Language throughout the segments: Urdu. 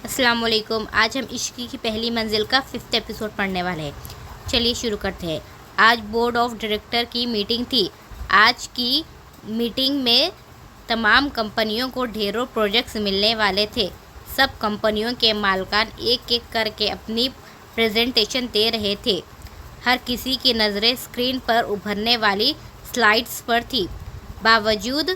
السلام علیکم۔ آج ہم عشق کی پہلی منزل کا 5 ایپیسوڈ پڑھنے والے ہیں۔ چلیے شروع کرتے ہیں۔ آج بورڈ آف ڈائریکٹر کی میٹنگ تھی۔ آج کی میٹنگ میں تمام کمپنیوں کو ڈھیروں پروجیکٹس ملنے والے تھے۔ سب کمپنیوں کے مالکان ایک ایک کر کے اپنی پریزنٹیشن دے رہے تھے۔ ہر کسی کی نظریں اسکرین پر ابھرنے والی سلائیڈز پر تھیں۔ باوجود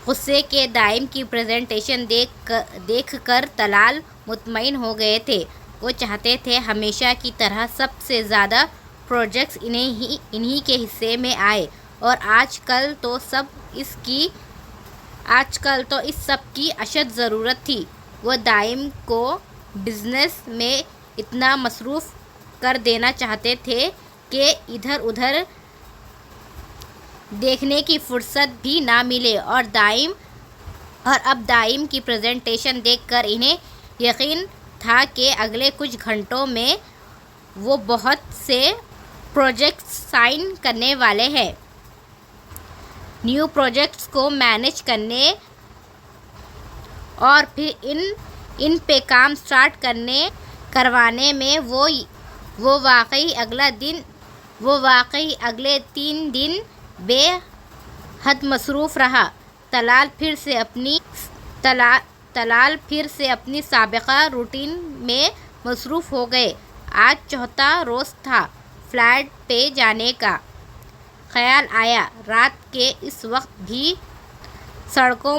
غصے کے دائم کی پریزنٹیشن دیکھ کر طلال مطمئن ہو گئے تھے۔ وہ چاہتے تھے ہمیشہ کی طرح سب سے زیادہ پروجیکٹس انہی کے حصے میں آئے، اور آج کل تو اس سب کی اشد ضرورت تھی۔ وہ دائم کو بزنس میں اتنا مصروف کر دینا چاہتے تھے کہ ادھر ادھر دیکھنے کی فرصت بھی نہ ملے، اور اب دائم کی پریزنٹیشن دیکھ کر انہیں یقین تھا کہ اگلے کچھ گھنٹوں میں وہ بہت سے پروجیکٹس سائن کرنے والے ہیں۔ نیو پروجیکٹس کو مینیج کرنے اور پھر ان پہ کام سٹارٹ کروانے میں وہ واقعی اگلے 3 دن بے حد مصروف رہا۔ طلال پھر سے اپنی سابقہ روٹین میں مصروف ہو گئے۔ آج چوتھا روز تھا۔ فلیٹ پہ جانے کا خیال آیا۔ رات کے اس وقت بھی سڑکوں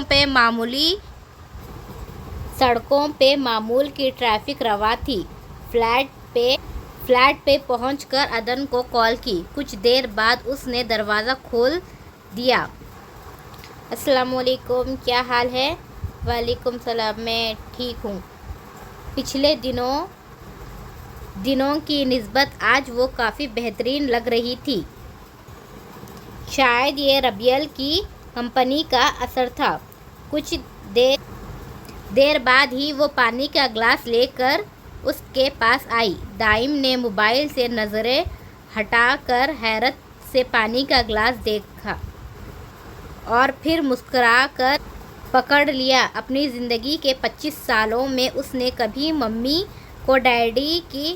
پہ معمول کی ٹریفک رواں تھی۔ فلیٹ پہ پہنچ کر عدن کو کال کی۔ کچھ دیر بعد اس نے دروازہ کھول دیا۔ السلام علیکم، کیا حال ہے؟ وعلیکم السلام، میں ٹھیک ہوں۔ پچھلے دنوں کی نسبت آج وہ کافی بہترین لگ رہی تھی۔ شاید یہ ربیل کی کمپنی کا اثر تھا۔ کچھ دیر بعد ہی وہ پانی کا گلاس لے کر اس کے پاس آئی۔ دائم نے موبائل سے نظریں ہٹا کر حیرت سے پانی کا گلاس دیکھا اور پھر مسکرا کر پکڑ لیا۔ اپنی زندگی کے 25 سالوں میں اس نے کبھی ممی کو ڈیڈی کی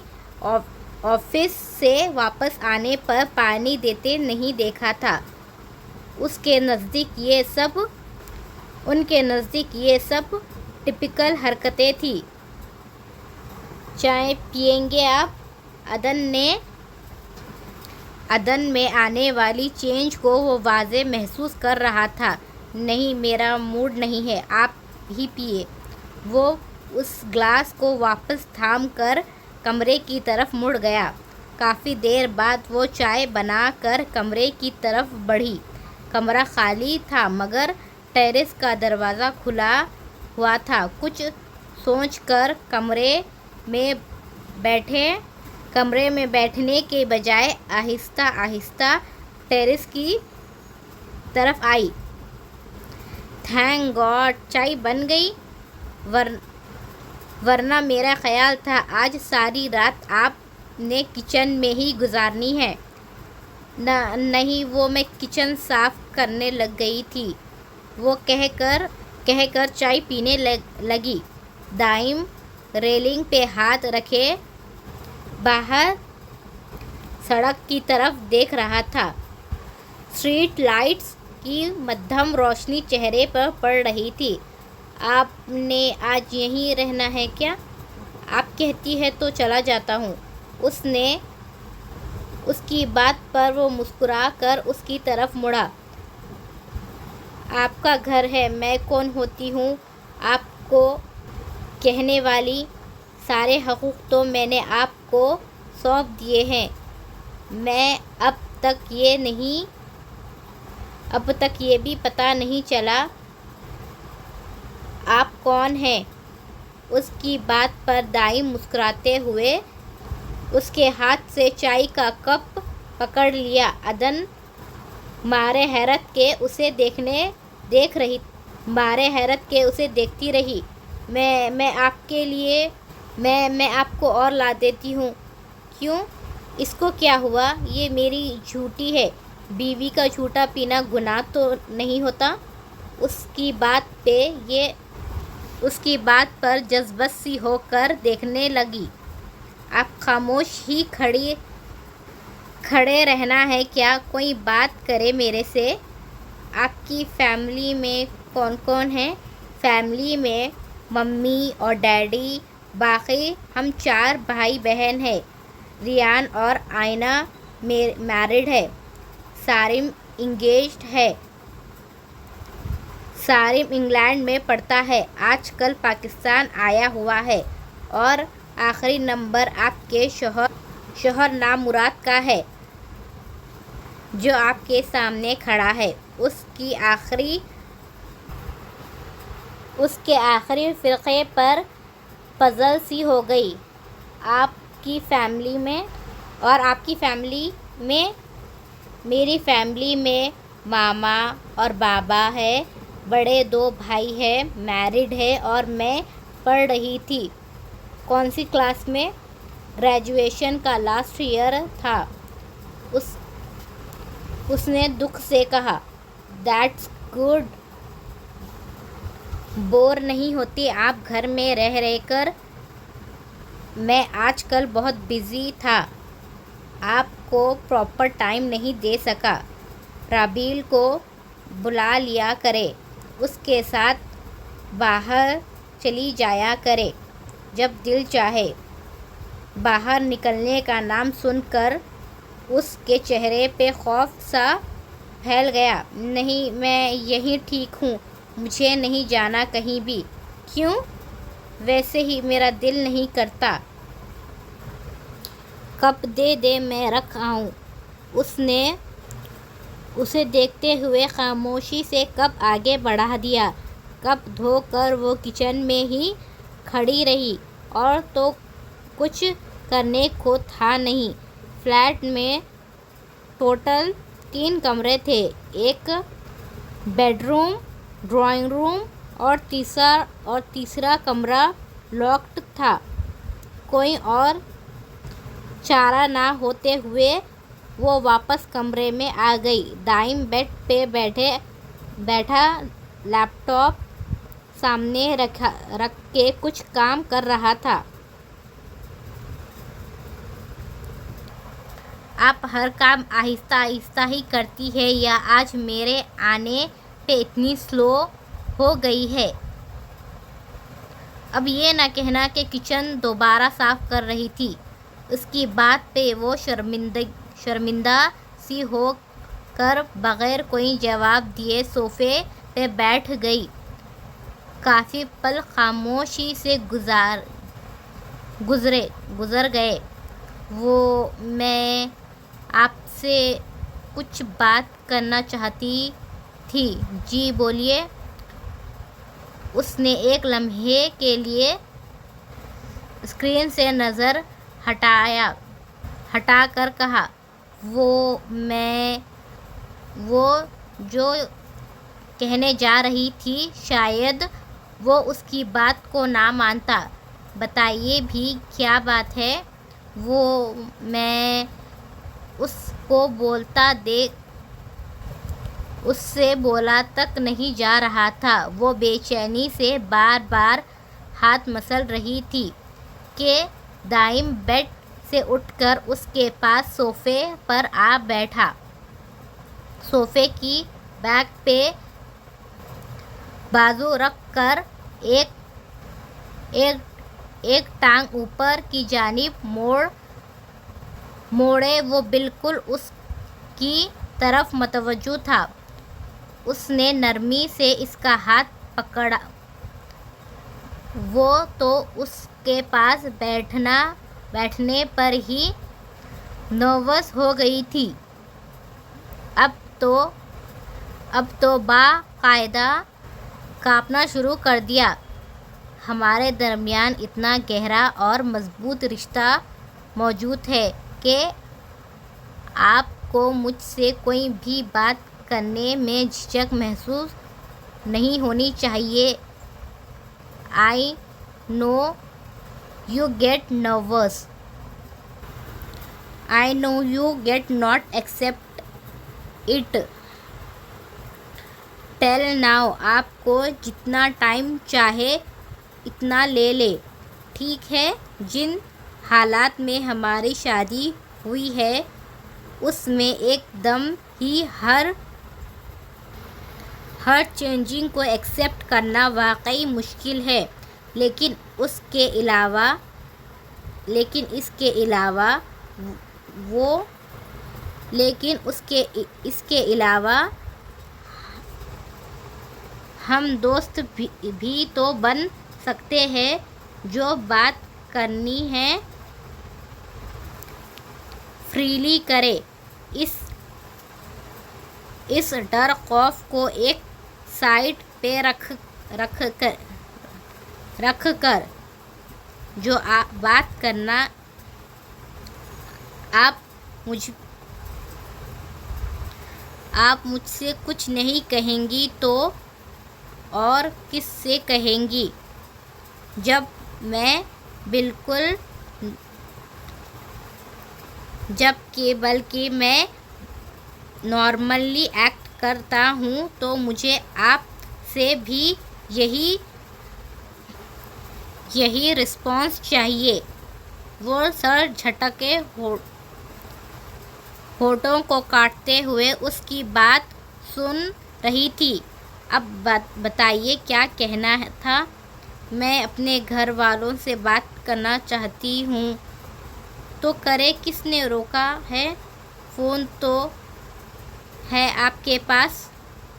آفس سے واپس آنے پر پانی دیتے نہیں دیکھا تھا۔ ان کے نزدیک یہ سب ٹپیکل حرکتیں تھیں۔ چائے پئیں گے آپ؟ عدن میں آنے والی چینج کو وہ واضح محسوس کر رہا تھا۔ نہیں، میرا موڈ نہیں ہے، آپ ہی پیئے۔ وہ اس گلاس کو واپس تھام کر کمرے کی طرف مڑ گیا۔ کافی دیر بعد وہ چائے بنا کر کمرے کی طرف بڑھی۔ کمرہ خالی تھا مگر ٹیریس کا دروازہ کھلا ہوا تھا۔ کچھ سوچ کر کمرے میں بیٹھنے کے بجائے آہستہ آہستہ ٹیریس کی طرف آئی۔ تھینک گاڈ چائے بن گئی، ورنہ میرا خیال تھا آج ساری رات آپ نے کچن میں ہی گزارنی ہے۔ نہیں، وہ میں کچن صاف کرنے لگ گئی تھی، وہ کہہ کر چائے پینے لگی۔ دائم ریلنگ پہ ہاتھ رکھے باہر سڑک کی طرف دیکھ رہا تھا۔ اسٹریٹ لائٹس کی مدھم روشنی چہرے پر پڑ رہی تھی۔ آپ نے آج یہیں رہنا ہے کیا؟ آپ کہتی ہیں تو چلا جاتا ہوں۔ اس کی بات پر وہ مسکرا کر اس کی طرف مڑا۔ آپ کا گھر ہے، میں کون ہوتی ہوں آپ کو کہنے والی؟ سارے حقوق تو میں نے آپ کو سونپ دیے ہیں۔ میں اب تک یہ بھی پتہ نہیں چلا آپ کون ہیں۔ اس کی بات پر دائم مسکراتے ہوئے اس کے ہاتھ سے چائے کا کپ پکڑ لیا۔ عدن مارے حیرت کے اسے دیکھتی رہی۔ میں آپ کو اور لا دیتی ہوں۔ کیوں؟ اس کو کیا ہوا؟ یہ میری جھوٹی ہے۔ بیوی کا جھوٹا پینا گناہ تو نہیں ہوتا؟ اس کی بات پہ اس کی بات پر جذبت سی ہو کر دیکھنے لگی۔ آپ خاموش ہی کھڑے رہنا ہے کیا؟ کوئی بات کرے میرے سے۔ آپ کی فیملی میں کون کون ہے؟ فیملی میں ممی اور ڈیڈی، باقی ہم 4 بھائی بہن ہیں۔ ریان اور آئینہ میرڈ ہے، سارم انگیجڈ ہے۔ سارم انگلینڈ میں پڑھتا ہے، آج کل پاکستان آیا ہوا ہے۔ اور آخری نمبر آپ کے شوہر نام مراد کا ہے، جو آپ کے سامنے کھڑا ہے۔ اس کے آخری فرقے پر پزل سی ہو گئی۔ آپ کی فیملی میں؟ میری فیملی میں ماما اور بابا ہے، بڑے 2 بھائی ہیں، میرڈ ہے اور میں پڑھ رہی تھی۔ کون سی کلاس میں؟ گریجویشن کا لاسٹ ایئر تھا۔ اس نے دکھ سے کہا۔ That's good. بور نہیں ہوتی آپ گھر میں رہ کر؟ میں آج کل بہت بزی تھا، آپ کو پراپر ٹائم نہیں دے سکا۔ رابیل کو بلا لیا کرے، اس کے ساتھ باہر چلی جایا کرے جب دل چاہے۔ باہر نکلنے کا نام سن کر اس کے چہرے پہ خوف سا پھیل گیا۔ نہیں، میں یہیں ٹھیک ہوں، مجھے نہیں جانا کہیں بھی۔ کیوں؟ ویسے ہی میرا دل نہیں کرتا۔ کپ دے میں رکھ آؤں؟ اس نے اسے دیکھتے ہوئے خاموشی سے کپ آگے بڑھا دیا۔ کپ دھو کر وہ کچن میں ہی کھڑی رہی۔ اور تو کچھ کرنے کو تھا نہیں۔ فلیٹ میں ٹوٹل 3 کمرے تھے، ایک بیڈ روم، ڈرائنگ روم اور تیسرا کمرہ لاکڈ تھا۔ کوئی اور چارہ نہ ہوتے ہوئے وہ واپس کمرے میں آ گئی۔ دائیں بیڈ پہ بیٹھا لیپ ٹاپ سامنے رکھ کے کچھ کام کر رہا تھا۔ آپ ہر کام آہستہ آہستہ ہی کرتی ہیں یا آج میرے آنے پہ اتنی سلو ہو گئی ہے؟ اب یہ نہ کہنا کہ کچن دوبارہ صاف کر رہی تھی۔ اس کی بات پہ وہ شرمندہ سی ہو کر بغیر کوئی جواب دیے صوفے پہ بیٹھ گئی۔ کافی پل خاموشی سے گزر گئے۔ میں آپ سے کچھ بات کرنا چاہتی تھی۔ جی بولیے۔ اس نے ایک لمحے کے لیے اسکرین سے نظر ہٹا کر کہا۔ وہ جو کہنے جا رہی تھی شاید وہ اس کی بات کو نہ مانتا۔ بتائیے بھی کیا بات ہے؟ میں اس کو اس سے بولا تک نہیں جا رہا تھا۔ وہ بے چینی سے بار بار ہاتھ مسل رہی تھی کہ دائیں بیڈ سے اٹھ کر اس کے پاس صوفے پر آ بیٹھا۔ صوفے کی بیک پہ بازو رکھ کر ایک ٹانگ اوپر کی جانب موڑے وہ بالکل اس کی طرف متوجہ تھا۔ اس نے نرمی سے اس کا ہاتھ پکڑا۔ وہ تو اس کے پاس بیٹھنے پر ہی نروس ہو گئی تھی، اب تو باقاعدہ کانپنا شروع کر دیا۔ ہمارے درمیان اتنا گہرا اور مضبوط رشتہ موجود ہے کہ آپ کو مجھ سے کوئی بھی بات کرنے میں جھجک محسوس نہیں ہونی چاہیے۔ I know you get nervous. I know you get not accept it. Tell now. آپ کو جتنا ٹائم چاہے اتنا لے لے، ٹھیک ہے؟ جن حالات میں ہماری شادی ہوئی ہے اس میں ایک دم ہی ہر چینجنگ کو ایکسیپٹ کرنا واقعی مشکل ہے، لیکن اس کے علاوہ ہم دوست بھی تو بن سکتے ہیں۔ جو بات کرنی ہے فریلی کریں، اس ڈر خوف کو ایک سائیڈ پہ رکھ کر جو بات کرنا آپ مجھ سے کچھ نہیں کہیں گی تو اور کس سے کہیں گی؟ بلکہ میں نارملی ایکٹ کرتا ہوں تو مجھے آپ سے بھی یہی رسپانس چاہیے۔ وہ سر جھٹکے ہونٹوں کو کاٹتے ہوئے اس کی بات سن رہی تھی۔ اب بتائیے کیا کہنا تھا؟ میں اپنے گھر والوں سے بات کرنا چاہتی ہوں۔ تو کریں، کس نے روکا ہے؟ فون تو ہے آپ کے پاس۔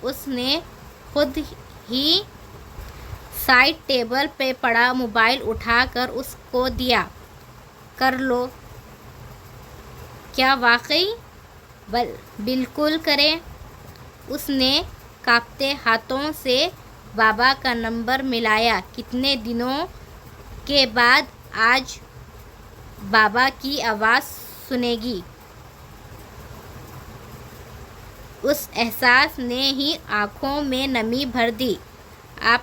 اس نے خود ہی سائیڈ ٹیبل پہ پڑا موبائل اٹھا کر اس کو دیا۔ کر لو۔ کیا واقعی؟ بالکل کریں۔ اس نے کانپتے ہاتھوں سے بابا کا نمبر ملایا۔ کتنے دنوں کے بعد آج بابا کی آواز سنے گی؟ اس احساس نے ہی آنکھوں میں نمی بھر دی۔ آپ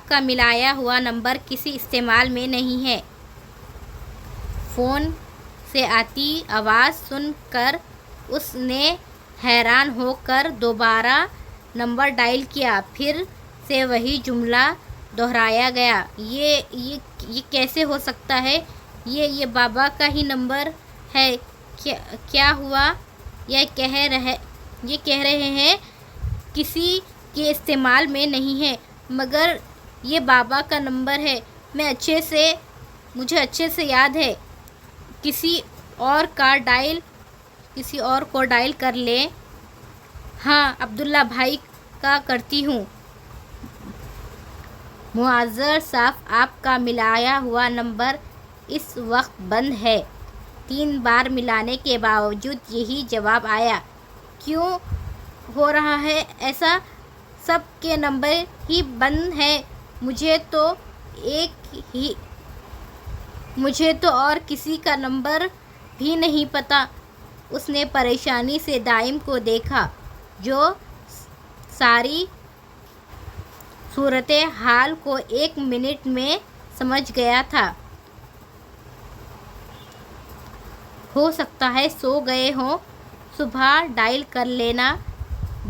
کا ملایا ہوا نمبر کسی استعمال میں نہیں ہے۔ فون سے آتی آواز سن کر اس نے حیران ہو کر دوبارہ نمبر ڈائل کیا۔ پھر سے وہی جملہ دہرایا گیا۔ یہ کیسے ہو سکتا ہے؟ یہ بابا کا ہی نمبر ہے۔ کیا ہوا؟ یہ کہہ رہے ہیں کسی کے استعمال میں نہیں ہے، مگر یہ بابا کا نمبر ہے۔ مجھے اچھے سے یاد ہے۔ کسی اور کو ڈائل کر لیں۔ ہاں، عبداللہ بھائی کا کرتی ہوں۔ معذر صاحب، آپ کا ملایا ہوا نمبر اس وقت بند ہے۔ 3 بار ملانے کے باوجود یہی جواب آیا۔ کیوں ہو رہا ہے ایسا؟ سب کے نمبر ہی بند ہیں۔ مجھے تو اور کسی کا نمبر بھی نہیں پتا۔ اس نے پریشانی سے دائم کو دیکھا، جو ساری صورتحال کو 1 منٹ میں سمجھ گیا تھا۔ ہو سکتا ہے سو گئے ہوں، صبح ڈائل کر لینا۔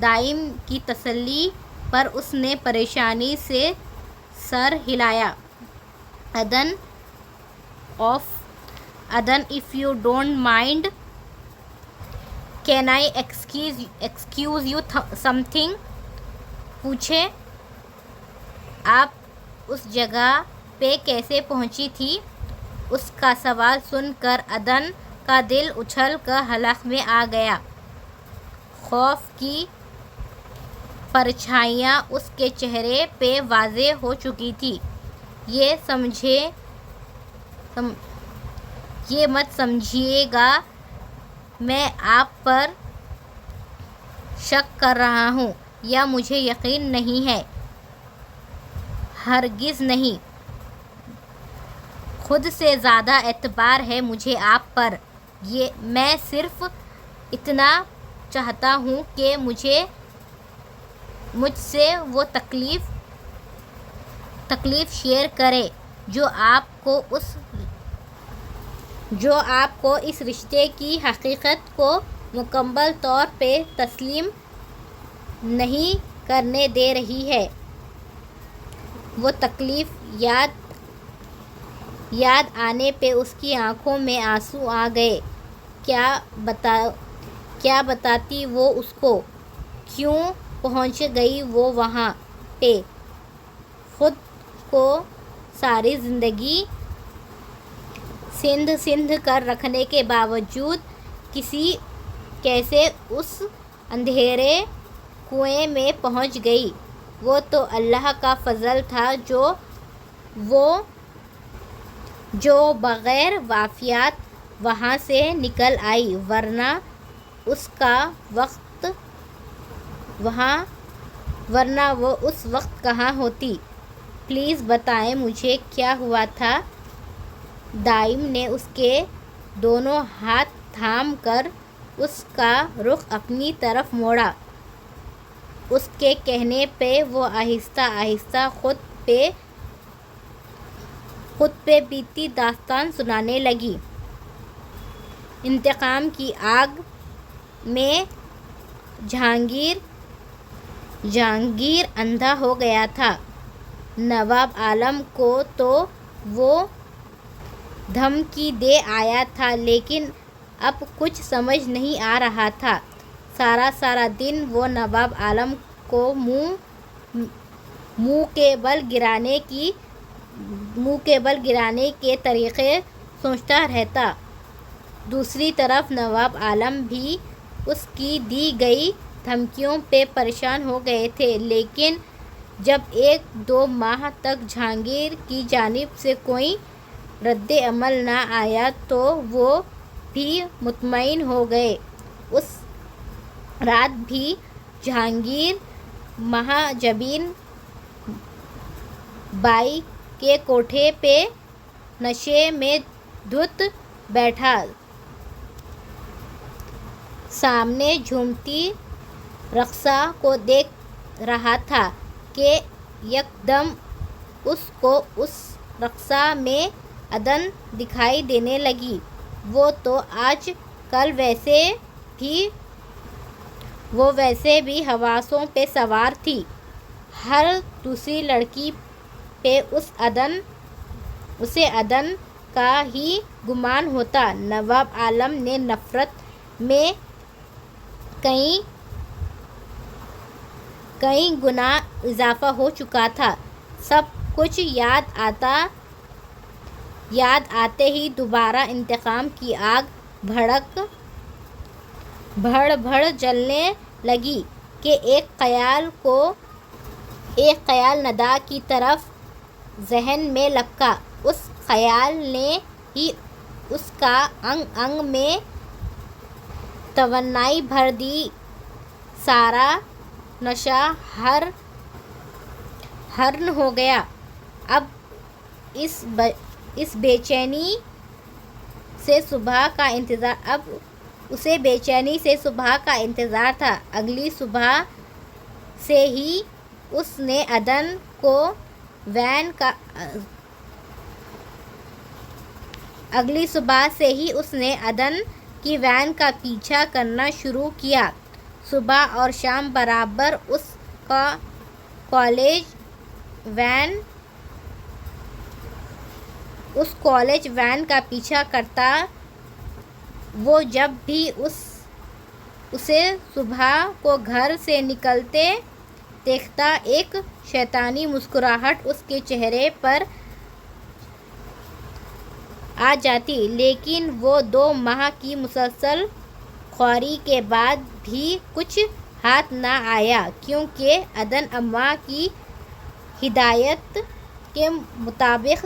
دائم کی تسلی پر اس نے پریشانی سے سر ہلایا۔ ادن if you don't mind, can I excuse you something؟ پوچھیں۔ آپ اس جگہ پہ کیسے پہنچی تھی؟ اس کا سوال سن کر ادن کا دل اچھل کر حلق میں آ گیا۔ خوف کی پرچھائیاں اس کے چہرے پہ واضح ہو چکی تھیں۔ یہ مت سمجھیے گا میں آپ پر شک کر رہا ہوں یا مجھے یقین نہیں ہے۔ ہرگز نہیں۔ خود سے زیادہ اعتبار ہے مجھے آپ پر۔ میں صرف اتنا چاہتا ہوں کہ مجھ سے وہ تکلیف شیئر کریں جو آپ کو اس رشتے کی حقیقت کو مکمل طور پہ تسلیم نہیں کرنے دے رہی ہے۔ وہ تکلیف یاد آنے پہ اس کی آنکھوں میں آنسو آ گئے۔ کیا بتاتی وہ اس کو؟ کیوں پہنچ گئی وہ وہاں پہ؟ خود کو ساری زندگی سندھ کر رکھنے کے باوجود کیسے اس اندھیرے کنویں میں پہنچ گئی؟ وہ تو اللہ کا فضل تھا جو بغیر وفایت وہاں سے نکل آئی، ورنہ وہ اس وقت کہاں ہوتی؟ پلیز بتائیں مجھے کیا ہوا تھا؟ دائم نے اس کے دونوں ہاتھ تھام کر اس کا رخ اپنی طرف موڑا۔ اس کے کہنے پہ وہ آہستہ آہستہ خود پہ بیتی داستان سنانے لگی۔ انتقام کی آگ میں جہانگیر اندھا ہو گیا تھا۔ نواب عالم کو تو وہ دھمکی دے آیا تھا، لیکن اب کچھ سمجھ نہیں آ رہا تھا۔ سارا دن وہ نواب عالم کو منہ کے بل گرانے کے طریقے سوچتا رہتا۔ دوسری طرف نواب عالم بھی اس کی دی گئی دھمکیوں پہ پریشان ہو گئے تھے، لیکن جب 1-2 ماہ تک جہانگیر کی جانب سے کوئی رد عمل نہ آیا تو وہ بھی مطمئن ہو گئے۔ اس رات بھی جہانگیر مہاجبین بائی کے کوٹھے پہ نشے میں دھت بیٹھا سامنے جھومتی رقاصہ کو دیکھ رہا تھا کہ یکدم اس کو اس رقاصہ میں عدن دکھائی دینے لگی۔ وہ تو آج کل ویسے بھی حواسوں پہ سوار تھی۔ ہر دوسری لڑکی پہ اسے عدن کا ہی گمان ہوتا۔ نواب عالم نے نفرت میں کئی گنا اضافہ ہو چکا تھا۔ سب کچھ یاد آتے ہی دوبارہ انتقام کی آگ بھڑ جلنے لگی کہ ایک خیال ندا کی طرف ذہن میں لپکا۔ اس خیال نے ہی اس کا انگ انگ میں توانائی بھر دی۔ سارا نشہ حرن ہو گیا۔ اب اسے بے چینی سے صبح کا انتظار تھا۔ اگلی صبح سے ہی اس نے عدن کی وین کا پیچھا کرنا شروع کیا۔ صبح اور شام برابر اس کالج وین کا پیچھا کرتا۔ وہ جب بھی اسے صبح کو گھر سے نکلتے دیکھتا، ایک شیطانی مسکراہٹ اس کے چہرے پر آ جاتی، لیکن وہ 2 ماہ کی مسلسل خواری کے بعد بھی کچھ ہاتھ نہ آیا، کیونکہ عدن اماں کی ہدایت کے مطابق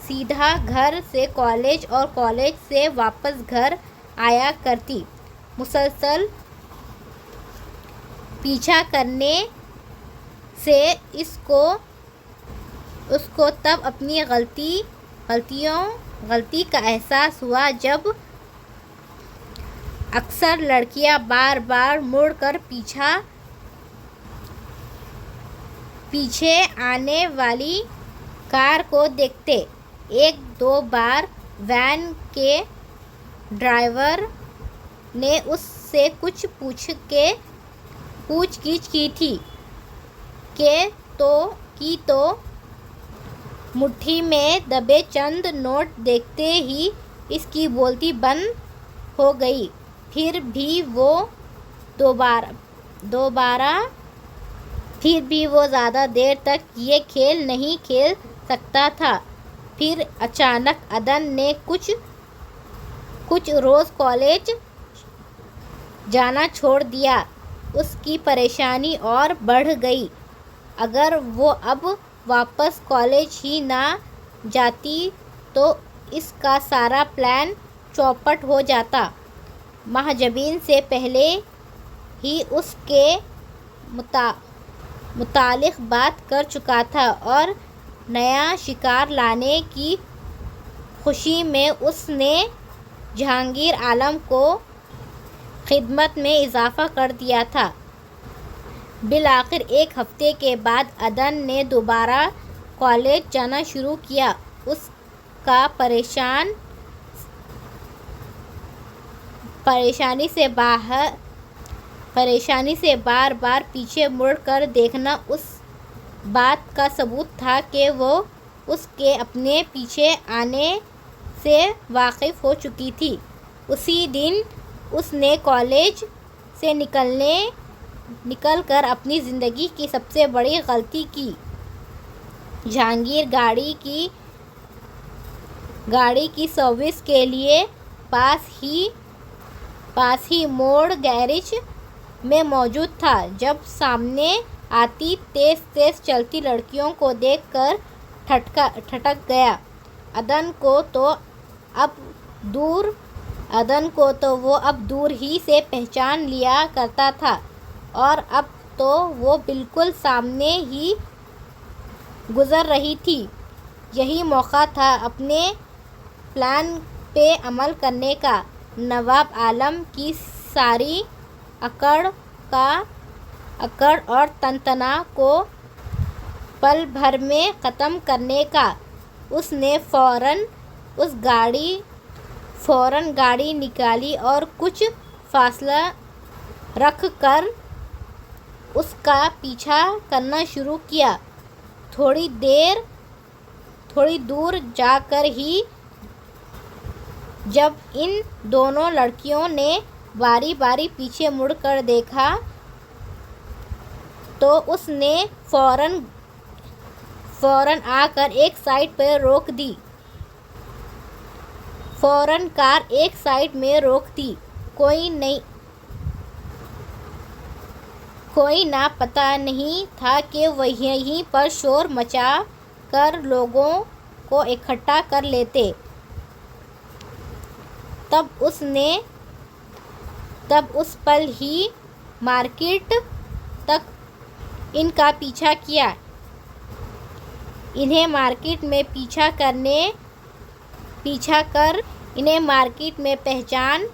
سیدھا گھر سے کالج اور کالج سے واپس گھر آیا کرتی۔ مسلسل پیچھا کرنے سے اس کو تب اپنی غلطی کا احساس ہوا جب اکثر لڑکیاں بار بار مڑ کر پیچھے آنے والی کار کو دیکھتے۔ 1-2 بار وین کے ڈرائیور نے اس سے کچھ پوچھ گچھ کی تھی، کی تو مٹھی میں دبے چند نوٹ دیکھتے ہی اس کی بولتی بند ہو گئی۔ پھر بھی وہ زیادہ دیر تک یہ کھیل نہیں کھیل سکتا تھا۔ پھر اچانک عدن نے کچھ روز کالج جانا چھوڑ دیا۔ اس کی پریشانی اور بڑھ گئی۔ اگر وہ اب واپس کالج ہی نہ جاتی تو اس کا سارا پلان چوپٹ ہو جاتا۔ مہاجبین سے پہلے ہی اس کے متعلق بات کر چکا تھا اور نیا شکار لانے کی خوشی میں اس نے جہانگیر عالم کو خدمت میں اضافہ کر دیا تھا۔ بالآخر ایک ہفتے کے بعد عدن نے دوبارہ کالج جانا شروع کیا۔ اس کا پریشانی سے بار بار پیچھے مڑ کر دیکھنا اس بات کا ثبوت تھا کہ وہ اس کے اپنے پیچھے آنے سے واقف ہو چکی تھی۔ اسی دن اس نے کالج سے نکل کر اپنی زندگی کی سب سے بڑی غلطی کی۔ جہانگیر گاڑی کی سروس کے لیے پاس ہی موڑ گیراج میں موجود تھا جب سامنے آتی تیز چلتی لڑکیوں کو دیکھ کر ٹھٹک گیا۔ عدن کو تو وہ اب دور ہی سے پہچان لیا کرتا تھا اور اب تو وہ بالکل سامنے ہی گزر رہی تھی۔ یہی موقع تھا اپنے پلان پہ عمل کرنے کا، نواب عالم کی ساری اکڑ اور تنتنا کو پل بھر میں ختم کرنے کا۔ اس نے فوراً گاڑی نکالی اور کچھ فاصلہ رکھ کر اس کا پیچھا کرنا شروع کیا۔ تھوڑی دور جا کر ہی جب ان دونوں لڑکیوں نے باری باری پیچھے مڑ کر دیکھا تو اس نے فوراً آ کر ایک سائڈ پر روک دی۔ کار ایک سائڈ میں روک دی۔ کوئی نہ پتہ نہیں تھا کہ وہ یہیں پر شور مچا کر لوگوں کو اکٹھا کر لیتے۔ تب اس پل ہی مارکیٹ تک ان کا پیچھا کیا۔ انہیں مارکیٹ میں پہچان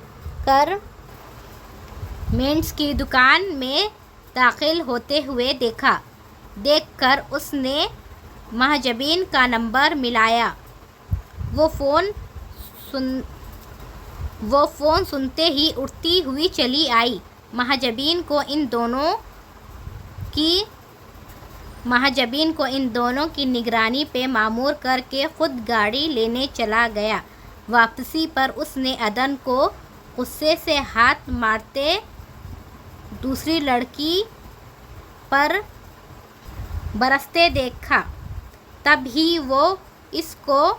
کر مینس کی دکان میں داخل ہوتے ہوئے دیکھ کر اس نے مہاجبین کا نمبر ملایا۔ وہ فون سنتے ہی اٹھتی ہوئی چلی آئی۔ مہاجبین کو ان دونوں کی نگرانی پہ مامور کر کے خود گاڑی لینے چلا گیا۔ واپسی پر اس نے عدن کو غصے سے ہاتھ مارتے دوسری لڑکی پر برستے دیکھا۔ تب ہی وہ اس کو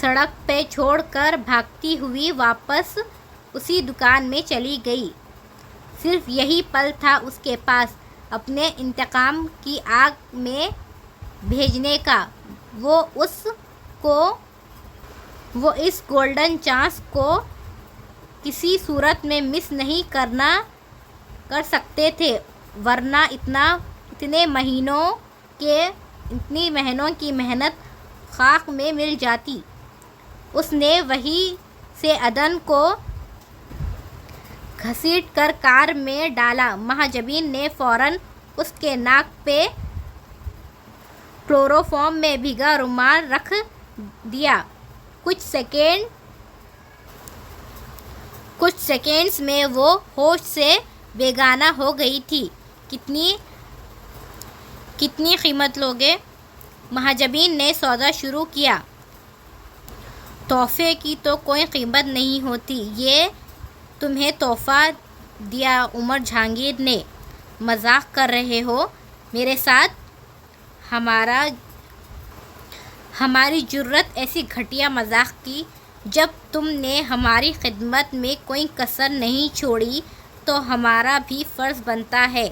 سڑک پہ چھوڑ کر بھاگتی ہوئی واپس اسی دکان میں چلی گئی۔ صرف یہی پل تھا اس کے پاس اپنے انتقام کی آگ میں بھیجنے کا۔ وہ اس گولڈن چانس کو کسی صورت میں مس نہیں کر سکتے تھے، ورنہ اتنے مہینوں کی محنت خاک میں مل جاتی۔ اس نے وہیں سے عدن کو گھسیٹ کر کار میں ڈالا۔ مہاجبین نے فوراً اس کے ناک پہ کلوروفارم میں بھیگا رومال رکھ دیا۔ کچھ سیکنڈز میں وہ ہوش سے بیگانہ ہو گئی تھی۔ کتنی قیمت لوگے؟ مہاجبین نے سودا شروع کیا۔ تحفے کی تو کوئی قیمت نہیں ہوتی، یہ تمہیں تحفہ دیا عمر جہانگیر نے۔ مذاق کر رہے ہو میرے ساتھ؟ ہماری جرأت ایسی گھٹیا مذاق کی؟ جب تم نے ہماری خدمت میں کوئی کسر نہیں چھوڑی تو ہمارا بھی فرض بنتا ہے۔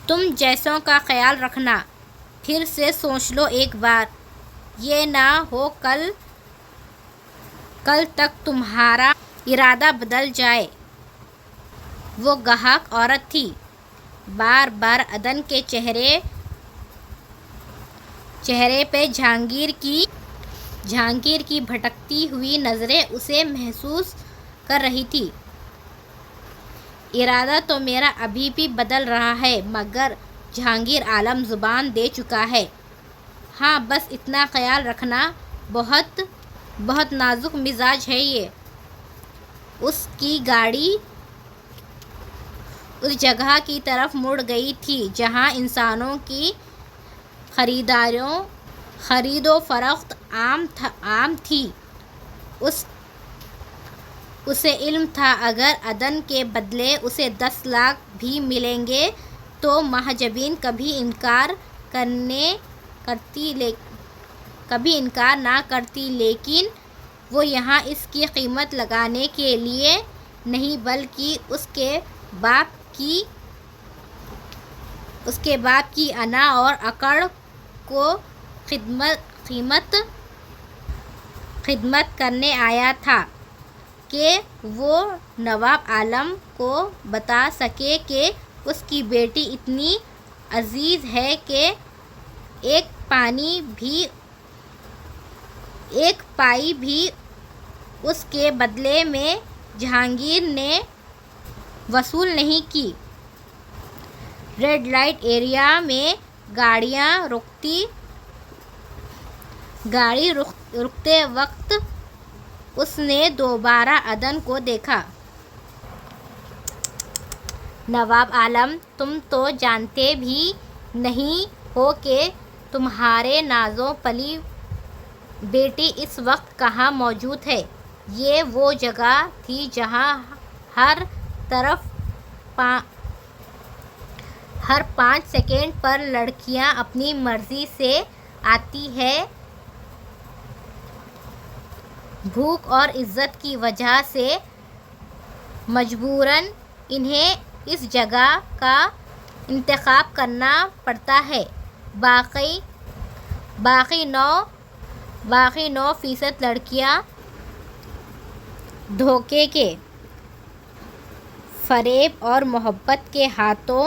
تم جیسوں کا خیال رکھنا، پھر سے سوچ لو ایک بار، یہ نہ ہو کل تک تمہارا ارادہ بدل جائے۔ وہ گاہک عورت تھی۔ بار بار عدن کے چہرے پہ جہانگیر کی بھٹکتی ہوئی نظریں اسے محسوس کر رہی تھی۔ ارادہ تو میرا ابھی بھی بدل رہا ہے، مگر جہانگیر عالم زبان دے چکا ہے۔ ہاں بس اتنا خیال رکھنا، بہت نازک مزاج ہے یہ۔ اس کی گاڑی اس جگہ کی طرف مڑ گئی تھی جہاں انسانوں کی خرید و فروخت عام تھی۔ اسے علم تھا اگر عدن کے بدلے اسے 10 لاکھ بھی ملیں گے تو مہاجبین کبھی انکار نہ کرتی، لیکن وہ یہاں اس کی قیمت لگانے کے لیے نہیں بلکہ اس کے باپ کی انا اور اکڑ کو خدمت کرنے آیا تھا کہ وہ نواب عالم کو بتا سکے کہ اس کی بیٹی اتنی عزیز ہے کہ ایک پائی بھی اس کے بدلے میں جہانگیر نے وصول نہیں کی۔ ریڈ لائٹ ایریا میں گاڑی رکتے وقت اس نے دوبارہ عدن کو دیکھا۔ نواب عالم، تم تو جانتے بھی نہیں ہو کہ تمہارے نازو پلی بیٹی اس وقت کہاں موجود ہے۔ یہ وہ جگہ تھی جہاں ہر 5 سیکنڈ پر لڑکیاں اپنی مرضی سے آتی ہیں۔ بھوک اور عزت کی وجہ سے مجبوراً انہیں اس جگہ کا انتخاب کرنا پڑتا ہے۔ باقی 9% لڑکیاں دھوکے کے، فریب اور محبت کے ہاتھوں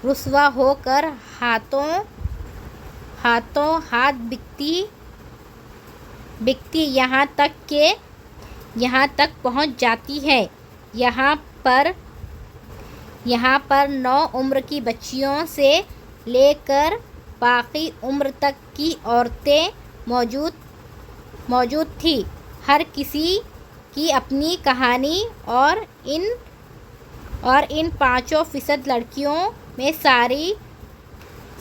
رسوا ہو کر ہاتھ بکتی یہاں تک پہنچ جاتی ہیں۔ یہاں پر 9 عمر کی بچیوں سے لے کر باقی عمر تک کی عورتیں موجود تھیں۔ ہر کسی کی اپنی کہانی اور ان 5% لڑکیوں میں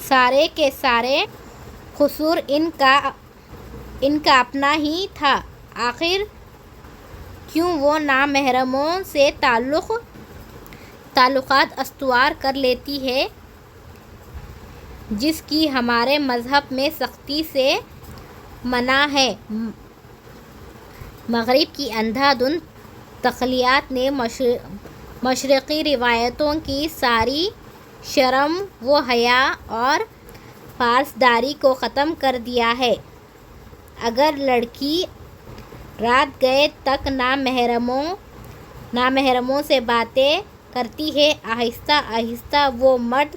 سارے کے سارے قصور ان کا اپنا ہی تھا۔ آخر کیوں وہ نامحرموں سے تعلقات استوار کر لیتی ہے، جس کی ہمارے مذہب میں سختی سے منع ہے۔ مغرب کی اندھا دھند تخیلات نے مشرقی روایتوں کی ساری شرم و حیا اور پاسداری کو ختم کر دیا ہے۔ اگر لڑکی رات گئے تک نامحرموں سے باتیں کرتی ہے، آہستہ آہستہ وہ مرد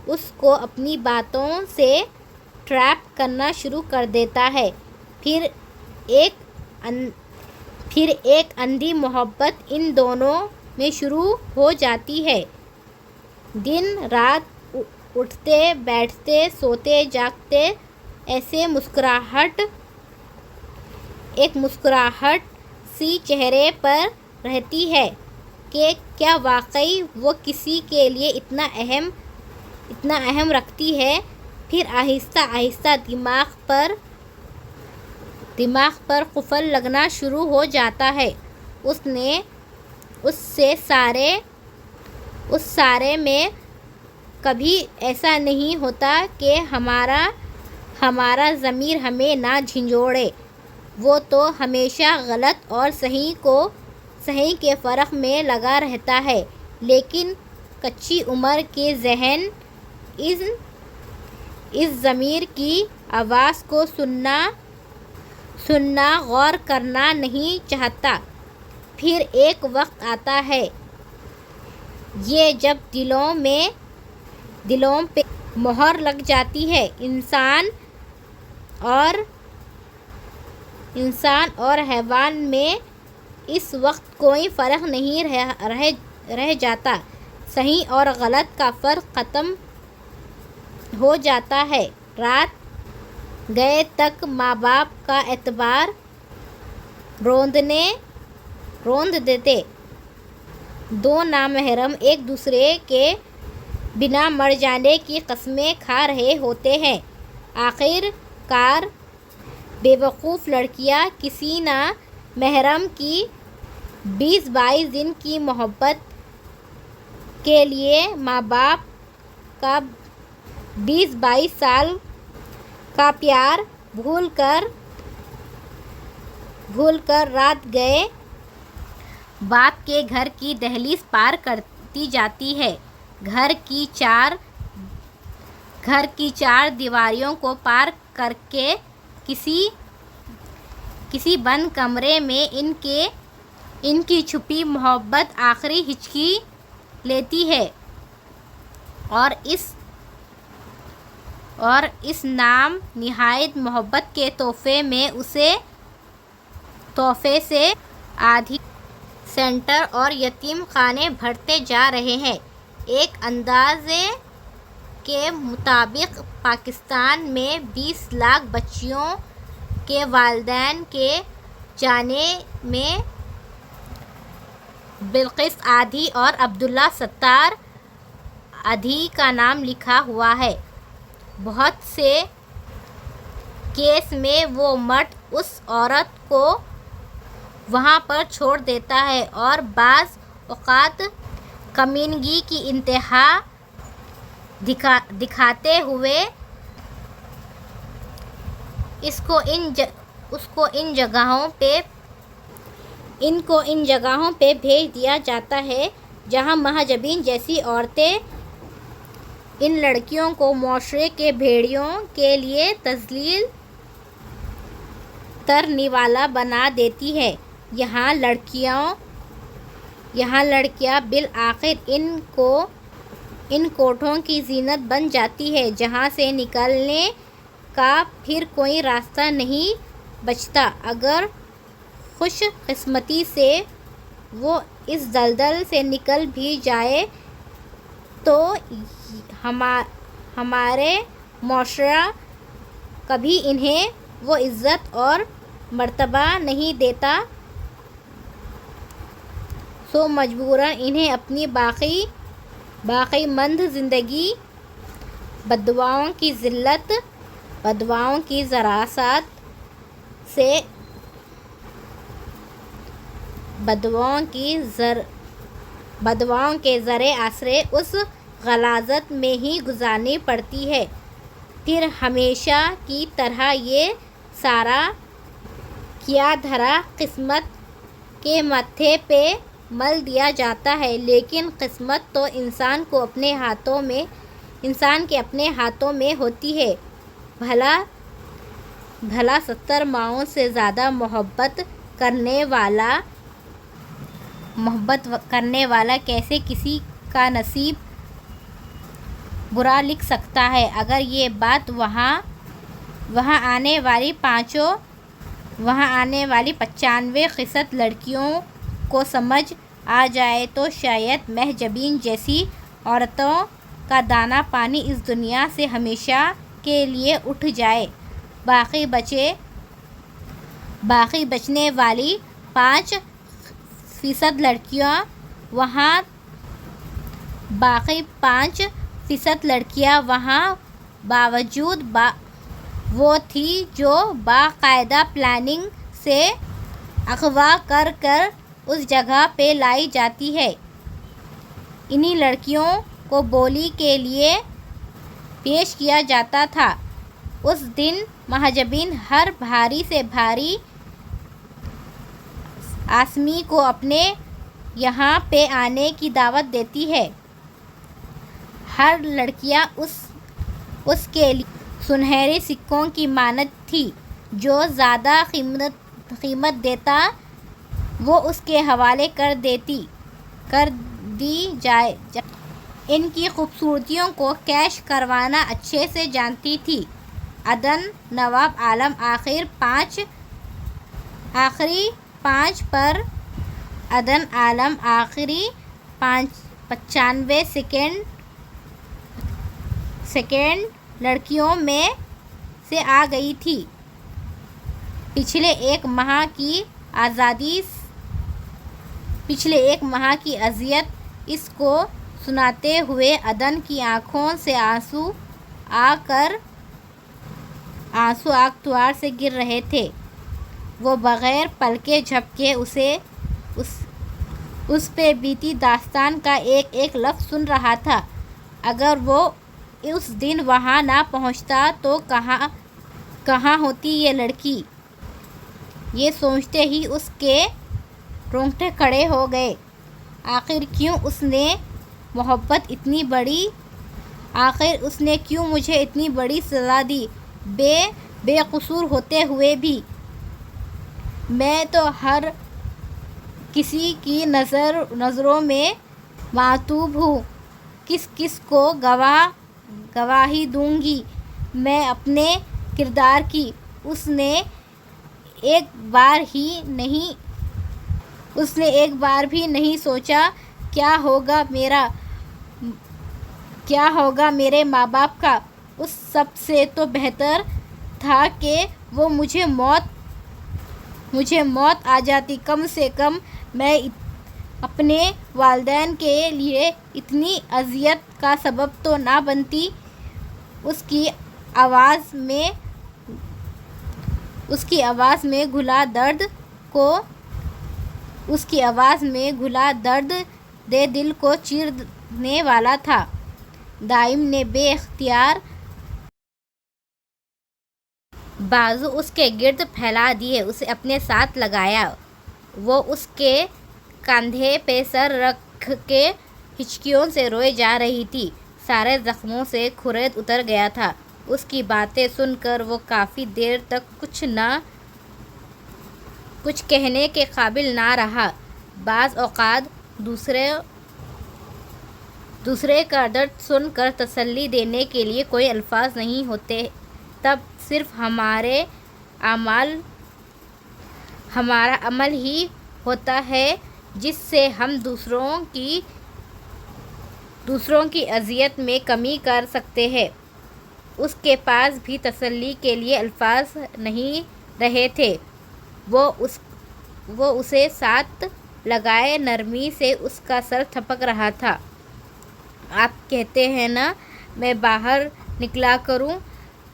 اس کو اپنی باتوں سے ٹریپ کرنا شروع کر دیتا ہے۔ پھر ایک اندھی محبت ان دونوں میں شروع ہو جاتی ہے۔ دن رات اٹھتے بیٹھتے سوتے جاگتے ایک مسکراہٹ سی چہرے پر رہتی ہے۔ کہ کیا واقعی وہ کسی کے لیے اتنا اہم رکھتی ہے؟ پھر آہستہ آہستہ دماغ پر قفل لگنا شروع ہو جاتا ہے۔ اس سارے میں کبھی ایسا نہیں ہوتا کہ ہمارا ضمیر ہمیں نہ جھنجھوڑے، وہ تو ہمیشہ غلط اور صحیح کے فرق میں لگا رہتا ہے۔ لیکن کچی عمر کے ذہن اس ضمیر کی آواز کو سننا غور کرنا نہیں چاہتا۔ پھر ایک وقت آتا ہے یہ جب دلوں پہ مہر لگ جاتی ہے۔ انسان اور حیوان میں اس وقت کوئی فرق نہیں رہ جاتا، صحیح اور غلط کا فرق ختم ہو جاتا ہے۔ رات گئے تک ماں باپ کا اعتبار روند دیتے، دو نامحرم ایک دوسرے کے بنا مر جانے کی قسمیں کھا رہے ہوتے ہیں۔ آخر کار بے وقوف لڑکیاں کسی نامحرم کی 20-22 دن کی محبت کے لیے ماں باپ کا 20-22 سال کا پیار بھول کر رات گئے باپ کے گھر کی دہلیز پار کرتی جاتی ہے۔ گھر کی چار دیواریوں کو پار کر کے کسی بند کمرے میں ان کی چھپی محبت آخری ہچکی لیتی ہے، اور اس نام نہاد محبت کے تحفے سے آدھی سینٹر اور یتیم خانے بھرتے جا رہے ہیں۔ ایک اندازے کے مطابق پاکستان میں 20 لاکھ بچیوں کے والدین کے جانے میں بلقیس آدھی اور عبداللہ ستار آدھی کا نام لکھا ہوا ہے۔ بہت سے کیس میں وہ مرد اس عورت کو وہاں پر چھوڑ دیتا ہے اور بعض اوقات کمینگی کی انتہا دکھاتے ہوئے اس کو ان جگہوں پہ بھیج دیا جاتا ہے جہاں مہاجبین جیسی عورتیں ان لڑکیوں کو معاشرے کے بھیڑیوں کے لیے تذلیل تر نوالا بنا دیتی ہیں۔ یہاں لڑکیاں بالآخر ان کوٹھوں کی زینت بن جاتی ہیں جہاں سے نکلنے کا پھر کوئی راستہ نہیں بچتا۔ اگر خوش قسمتی سے وہ اس دلدل سے نکل بھی جائے تو ہمارے معاشرہ کبھی انہیں وہ عزت اور مرتبہ نہیں دیتا، سو مجبوراً انہیں اپنی باقی ماندہ زندگی بددعاؤں کی ذلت، بددعاؤں کی بددعاؤں کے زیر اثر اس غلاظت میں ہی گزارنی پڑتی ہے۔ پھر ہمیشہ کی طرح یہ سارا کیا دھرا قسمت کے ماتھے پہ مل دیا جاتا ہے، لیکن قسمت تو انسان کے اپنے ہاتھوں میں ہوتی ہے۔ بھلا 70 ماؤں سے زیادہ محبت کرنے والا کیسے کسی کا نصیب برا لکھ سکتا ہے؟ اگر یہ بات وہاں آنے والی 95% لڑکیوں کو سمجھ آ جائے تو شاید مہاجبین جیسی عورتوں کا دانہ پانی اس دنیا سے ہمیشہ کے لیے اٹھ جائے۔ باقی بچنے والی 5% وہاں باقی 5% لڑکیاں وہاں باوجود وہ تھی جو باقاعدہ پلاننگ سے اغوا کر اس جگہ پہ لائی جاتی ہے۔ انہی لڑکیوں کو بولی کے لیے پیش کیا جاتا تھا۔ اس دن مہاجبین ہر بھاری سے بھاری آسمی کو اپنے یہاں پہ آنے کی دعوت دیتی ہے۔ ہر لڑکیاں اس کے لیے سنہرے سکوں کی مانند تھی۔ جو زیادہ قیمت دیتا وہ اس کے حوالے کر دی جائے۔ ان کی خوبصورتیوں کو کیش کروانا اچھے سے جانتی تھی۔ عدن نواب عالم آخری 5 پر عدن عالم آخری 95 سیکنڈ لڑکیوں میں سے آ گئی تھی۔ پچھلے ایک ماہ کی اذیت اس کو سناتے ہوئے عدن کی آنکھوں سے آنسو آگتوار سے گر رہے تھے۔ وہ بغیر پلکے جھپکے اس پہ بیتی داستان کا ایک لفظ سن رہا تھا۔ اگر وہ اس دن وہاں نہ پہنچتا تو کہاں ہوتی یہ لڑکی؟ یہ سوچتے ہی اس کے رونگٹے کھڑے ہو گئے۔ آخر کیوں اس نے کیوں مجھے اتنی بڑی سزا دی؟ بے قصور ہوتے ہوئے بھی۔ میں تو ہر کسی کی نظروں میں معتوب ہوں۔ کس کو گواہی دوں گی میں اپنے کردار کی؟ اس نے ایک بار بھی نہیں سوچا کیا ہوگا میرے ماں باپ کا؟ اس سب سے تو بہتر تھا کہ وہ مجھے موت آ جاتی۔ کم سے کم میں اپنے والدین کے لیے اتنی اذیت کا سبب تو نہ بنتی۔ اس کی آواز میں گھلا درد دل کو چیرنے والا تھا۔ دائم نے بے اختیار بازو اس کے گرد پھیلا دیے، اسے اپنے ساتھ لگایا۔ وہ اس کے کندھے پہ سر رکھ کے ہچکیوں سے روئے جا رہی تھی۔ سارے زخموں سے خروش اتر گیا تھا۔ اس کی باتیں سن کر وہ کافی دیر تک کچھ کہنے کے قابل نہ رہا۔ بعض اوقات دوسرے کا درد سن کر تسلی دینے کے لیے کوئی الفاظ نہیں ہوتے، تب صرف ہمارا عمل ہی ہوتا ہے جس سے ہم دوسروں کی اذیت میں کمی کر سکتے ہیں۔ اس کے پاس بھی تسلی کے لیے الفاظ نہیں رہے تھے۔ وہ اسے ساتھ لگائے نرمی سے اس کا سر تھپک رہا تھا۔ آپ کہتے ہیں نا میں باہر نکلا کروں؟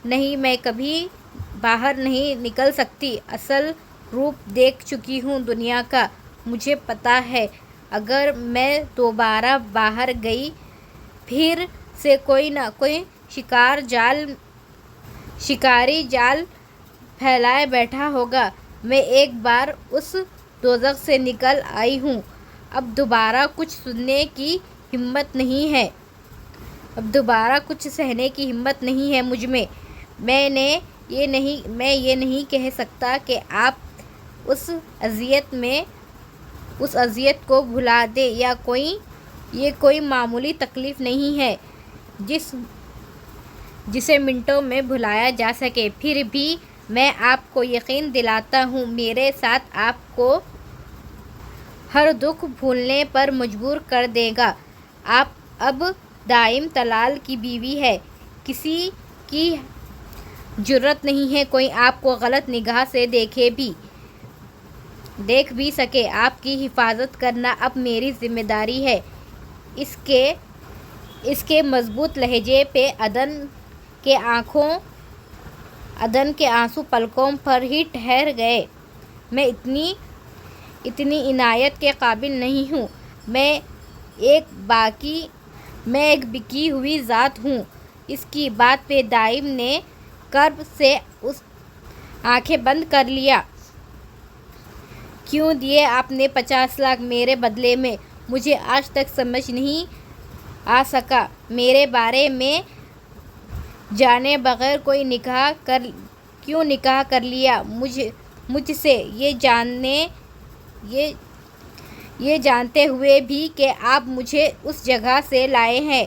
نہیں، میں کبھی باہر نہیں نکل سکتی۔ اصل روپ دیکھ چکی ہوں دنیا کا۔ مجھے پتہ ہے اگر میں دوبارہ باہر گئی پھر سے کوئی نہ کوئی شکاری جال پھیلائے بیٹھا ہوگا۔ میں ایک بار اس دوزخ سے نکل آئی ہوں، اب دوبارہ کچھ سننے کی ہمت نہیں ہے۔ اب دوبارہ کچھ سہنے کی ہمت نہیں ہے مجھ میں۔ میں یہ نہیں کہہ سکتا کہ آپ اس اذیت کو بھلا دیں، یہ کوئی معمولی تکلیف نہیں ہے جسے منٹوں میں بھلایا جا سکے۔ پھر بھی میں آپ کو یقین دلاتا ہوں میرے ساتھ آپ کو ہر دکھ بھولنے پر مجبور کر دے گا۔ آپ اب دائم طلال کی بیوی ہیں، کسی کی جرأت نہیں ہے کوئی آپ کو غلط نگاہ سے دیکھے بھی۔ دیکھ بھی سکے۔ آپ کی حفاظت کرنا اب میری ذمہ داری ہے۔ اس کے مضبوط لہجے پہ عدن کے آنسو پلکوں پر ہی ٹھہر گئے۔ میں اتنی عنایت کے قابل نہیں ہوں۔ میں ایک بکی ہوئی ذات ہوں۔ اس کی بات پہ دائم نے کرب سے آنکھیں بند کر لیا۔ کیوں دیے آپ نے 50 لاکھ میرے بدلے میں؟ مجھے آج تک سمجھ نہیں آ سکا۔ میرے بارے میں جانے بغیر کیوں نکاح کر لیا مجھ سے، یہ جانتے ہوئے بھی کہ آپ مجھے اس جگہ سے لائے ہیں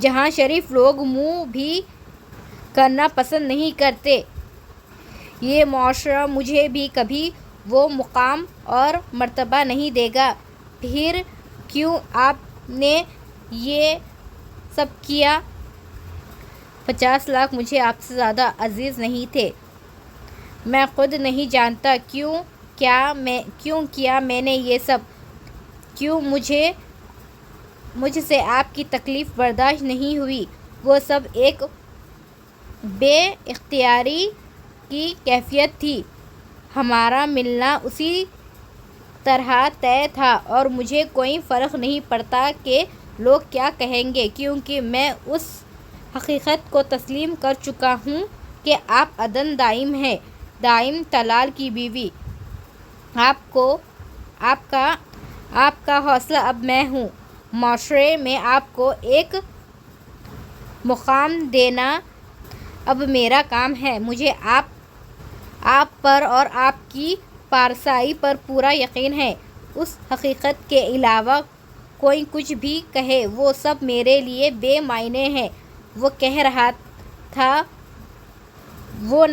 جہاں شریف لوگ منہ بھی کرنا پسند نہیں کرتے۔ یہ معاشرہ مجھے بھی کبھی وہ مقام اور مرتبہ نہیں دے گا۔ پھر کیوں آپ نے یہ سب کیا؟ 50 لاکھ مجھے آپ سے زیادہ عزیز نہیں تھے۔ میں خود نہیں جانتا کیوں کیا میں نے یہ سب۔ کیوں مجھ سے آپ کی تکلیف برداشت نہیں ہوئی۔ وہ سب ایک بے اختیاری کی کیفیت تھی۔ ہمارا ملنا اسی طرح طے تھا اور مجھے کوئی فرق نہیں پڑتا کہ لوگ کیا کہیں گے، کیونکہ میں اس حقیقت کو تسلیم کر چکا ہوں کہ آپ عدن دائم ہیں، دائم طلال کی بیوی۔ آپ کا حوصلہ اب میں ہوں۔ معاشرے میں آپ کو ایک مقام دینا اب میرا کام ہے۔ مجھے آپ پر اور آپ کی پارسائی پر پورا یقین ہے۔ اس حقیقت کے علاوہ کوئی کچھ بھی کہے وہ سب میرے لیے بے معنی ہے۔ وہ کہہ رہا تھا وہ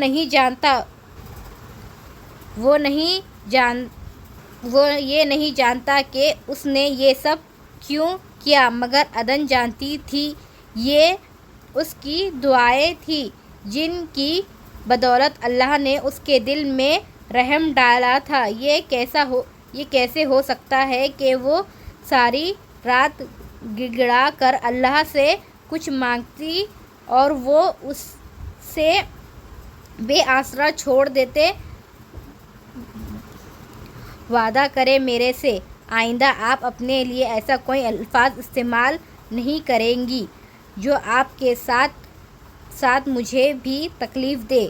یہ نہیں جانتا کہ اس نے یہ سب کیوں کیا، مگر عدن جانتی تھی۔ یہ اس کی دعائیں تھیں جن کی بدولت اللہ نے اس کے دل میں رحم ڈالا تھا۔ یہ کیسے ہو سکتا ہے کہ وہ ساری رات گڑگڑا کر اللہ سے کچھ مانگتی اور وہ اسے بے آسرا چھوڑ دیتے۔ وعدہ کریں میرے سے، آئندہ آپ اپنے لیے ایسا کوئی الفاظ استعمال نہیں کریں گی جو آپ کے ساتھ مجھے بھی تکلیف دے۔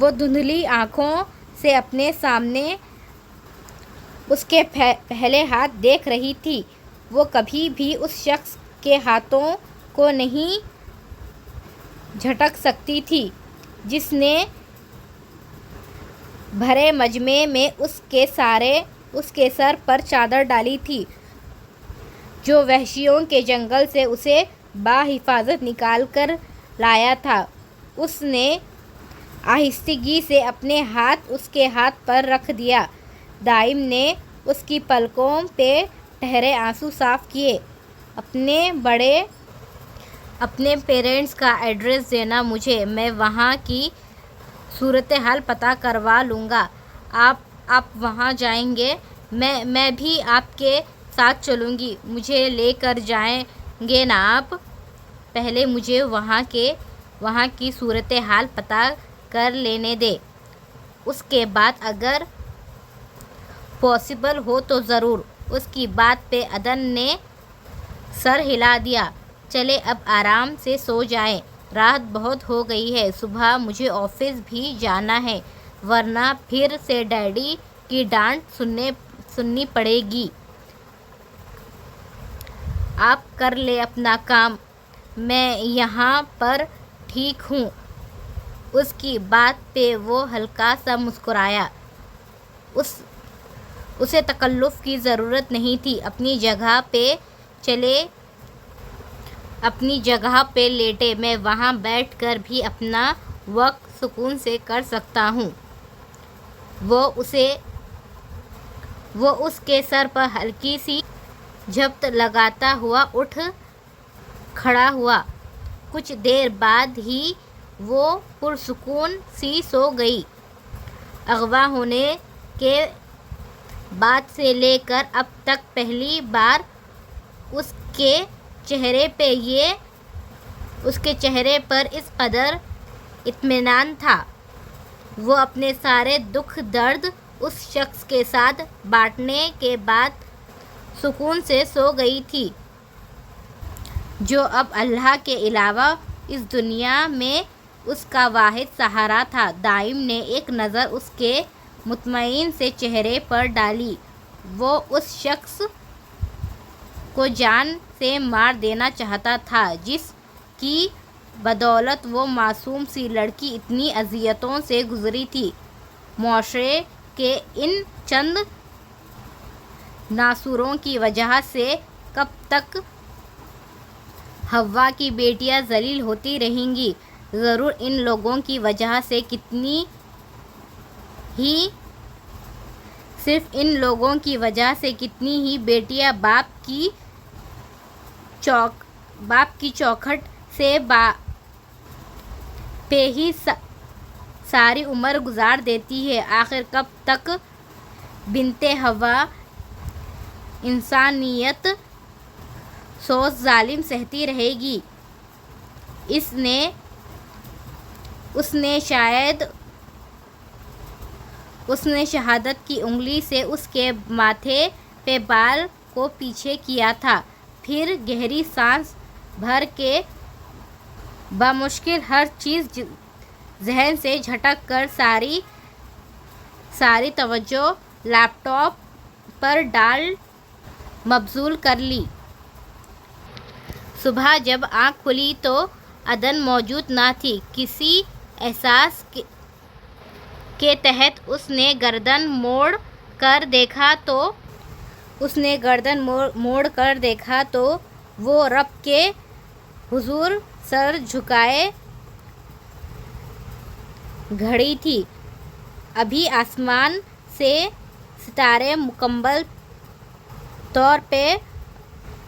وہ دھندلی آنکھوں سے اپنے سامنے اس کے پھیلے ہاتھ دیکھ رہی تھی۔ وہ کبھی بھی اس شخص کے ہاتھوں کو نہیں جھٹک سکتی تھی جس نے بھرے مجمع میں اس کے سر پر چادر ڈالی تھی، جو وحشیوں کے جنگل سے اسے بحفاظت نکال کر لایا تھا۔ اس نے آہستگی سے اپنے ہاتھ اس کے ہاتھ پر رکھ دیا۔ دائم نے اس کی پلکوں پہ ٹھہرے آنسو صاف کیے۔ اپنے پیرنٹس کا ایڈریس دینا مجھے، میں وہاں کی صورتحال پتہ کروا لوں گا۔ آپ وہاں جائیں گے؟ میں بھی آپ کے ساتھ چلوں گی۔ مجھے لے کر جائیں گے نا آپ؟ پہلے مجھے وہاں کی صورتحال پتہ کر لینے دیں، اس کے بعد اگر پاسبل ہو تو ضرور۔ اس کی بات پہ عدن نے سر ہلا دیا۔ چلیں اب آرام سے سو جائیں، رات بہت ہو گئی ہے، صبح مجھے آفس بھی جانا ہے، ورنہ پھر سے ڈیڈی کی ڈانٹ سننی پڑے گی۔ آپ کر لیں اپنا کام، میں یہاں پر ٹھیک ہوں۔ اس کی بات پہ وہ ہلکا سا مسکرایا۔ اسے تکلف کی ضرورت نہیں تھی۔ اپنی جگہ پہ لیٹے، میں وہاں بیٹھ کر بھی اپنا وقت سکون سے کر سکتا ہوں۔ وہ اس کے سر پر ہلکی سی جھپٹ لگاتا ہوا اٹھ کھڑا ہوا۔ کچھ دیر بعد ہی وہ پرسکون سی سو گئی۔ اغوا ہونے کے بعد سے لے کر اب تک پہلی بار اس کے چہرے پر اس قدر اطمینان تھا۔ وہ اپنے سارے دکھ درد اس شخص کے ساتھ بانٹنے کے بعد سکون سے سو گئی تھی جو اب اللہ کے علاوہ اس دنیا میں اس کا واحد سہارا تھا۔ دائم نے ایک نظر اس کے مطمئن سے چہرے پر ڈالی۔ وہ اس شخص کو جان سے مار دینا چاہتا تھا جس کی بدولت وہ معصوم سی لڑکی اتنی اذیتوں سے گزری تھی۔ معاشرے کے ان چند ناسوروں کی وجہ سے کب تک حوا کی بیٹیاں ذلیل ہوتی رہیں گی؟ ضرور ان لوگوں کی وجہ سے صرف ان لوگوں کی وجہ سے کتنی ہی بیٹیاں باپ کی چوکھٹ سے پہ ہی ساری عمر گزار دیتی ہے۔ آخر کب تک بنت حوا انسانیت سوز ظالم سہتی رہے گی؟ اس نے شہادت کی انگلی سے اس کے ماتھے پہ بال کو پیچھے کیا تھا، پھر گہری سانس بھر کے بمشکل ہر چیز ذہن سے جھٹک کر ساری توجہ لیپ ٹاپ پر ڈال مبذول کر لی۔ صبح جب آنکھ کھلی تو عدن موجود نہ تھی۔ کسی احساس کے تحت اس نے گردن موڑ کر دیکھا تو وہ رب کے حضور سر جھکائے کھڑی تھی۔ ابھی آسمان سے ستارے مکمل طور پہ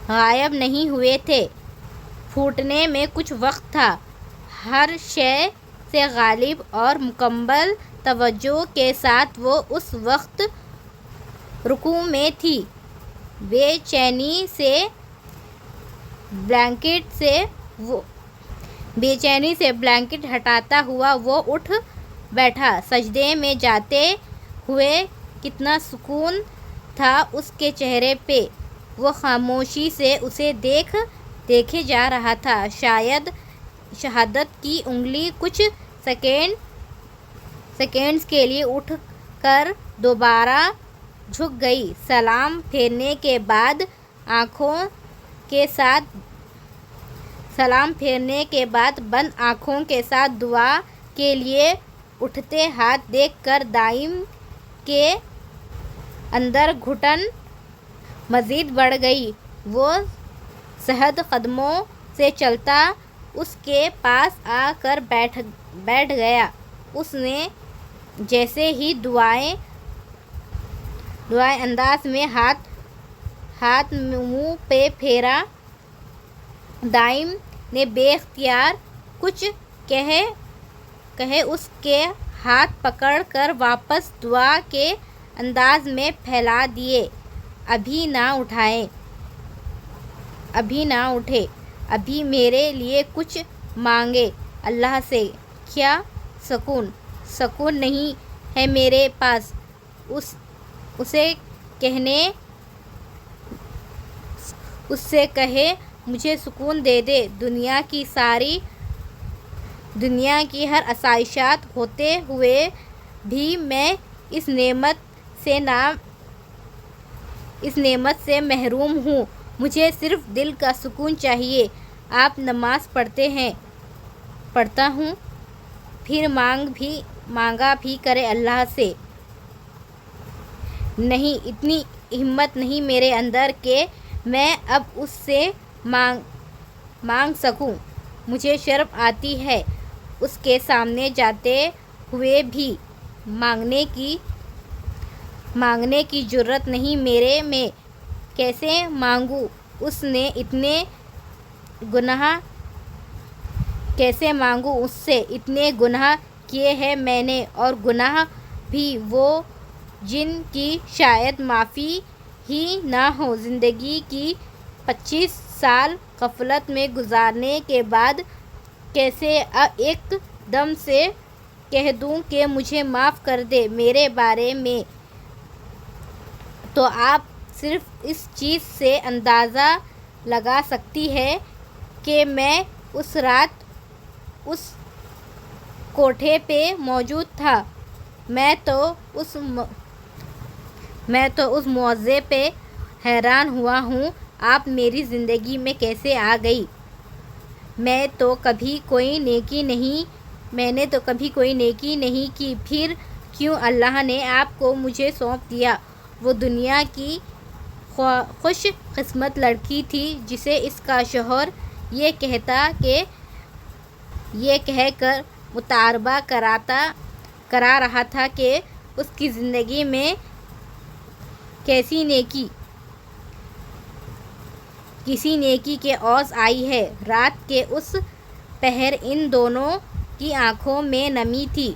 غائب نہیں ہوئے تھے۔ پھوٹنے میں کچھ وقت تھا۔ ہر شے سے غالب اور مکمل توجہ کے ساتھ وہ اس وقت رکوع میں تھی۔ بے چینی سے بلینکٹ ہٹاتا ہوا وہ اٹھ بیٹھا۔ سجدے میں جاتے ہوئے کتنا سکون تھا اس کے چہرے پہ۔ وہ خاموشی سے اسے دیکھے جا رہا تھا۔ شاید شہادت کی انگلی کچھ سیکنڈز کے لیے اٹھ کر دوبارہ جھک گئی۔ سلام پھیرنے کے بعد بند آنکھوں کے ساتھ دعا کے لیے اٹھتے ہاتھ دیکھ کر دائم کے اندر گھٹن مزید بڑھ گئی۔ وہ سہد قدموں سے چلتا اس کے پاس آ کر بیٹھ گیا۔ اس نے جیسے ہی دعائیں انداز میں ہاتھ منہ پہ پھیرا، دائم نے بے اختیار کچھ کہے اس کے ہاتھ پکڑ کر واپس دعا کے انداز میں پھیلا دیے۔ ابھی نہ اٹھے، ابھی میرے لیے کچھ مانگے اللہ سے۔ کیا سکون نہیں ہے میرے پاس؟ اس سے کہے مجھے سکون دے دے۔ دنیا کی ہر آسائشات ہوتے ہوئے بھی میں اس نعمت سے محروم ہوں۔ مجھے صرف دل کا سکون چاہیے۔ آپ نماز پڑھتے ہیں؟ پڑھتا ہوں۔ پھر مانگا بھی کرے اللہ سے۔ نہیں، اتنی ہمت نہیں میرے اندر کہ میں اب اس سے مانگ سکوں۔ مجھے شرم آتی ہے اس کے سامنے جاتے ہوئے بھی۔ مانگنے کی جرأت نہیں میرے میں۔ کیسے مانگوں اس سے؟ اتنے گناہ کیے ہیں میں نے، اور گناہ بھی وہ جن کی شاید معافی ہی نہ ہو۔ زندگی کی 25 سال غفلت میں گزارنے کے بعد کیسے ایک دم سے کہہ دوں کہ مجھے معاف کر دے میرے بارے میں، تو آپ صرف اس چیز سے اندازہ لگا سکتی ہیں کہ میں اس رات اس کوٹھے پہ موجود تھا۔ میں تو اس معجزے پہ حیران ہوا ہوں، آپ میری زندگی میں کیسے آ گئی؟ میں نے تو کبھی کوئی نیکی نہیں کی، پھر کیوں اللہ نے آپ کو مجھے سونپ دیا؟ وہ دنیا کی خوش قسمت لڑکی تھی جسے اس کا شوہر یہ کہہ کر مطالبہ کرا رہا تھا کہ اس کی زندگی میں کسی نیکی کے عوض آئی ہے۔ رات کے اس پہر ان دونوں کی آنکھوں میں نمی تھی۔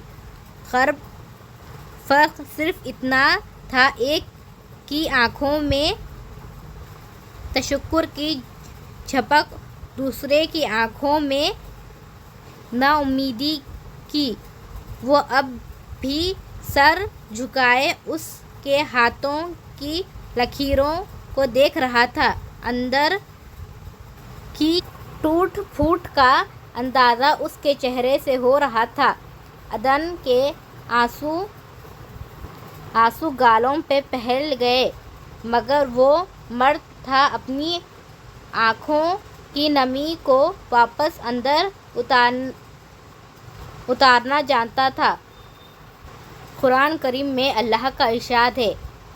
فرق صرف اتنا تھا، ایک کی آنکھوں میں تشکر کی جھلک، دوسرے کی آنکھوں میں ناامیدی کی۔ وہ اب بھی سر جھکائے اس کے ہاتھوں کی لکیروں کو دیکھ رہا تھا، اندر کی ٹوٹ پھوٹ کا اندازہ اس کے چہرے سے ہو رہا تھا۔ عدن کے آنسو گالوں پہ پھیل گئے، مگر وہ مرد تھا، اپنی آنکھوں کی نمی کو واپس اندر اتارنا جانتا تھا۔ قرآن کریم میں اللہ کا ارشاد ہے،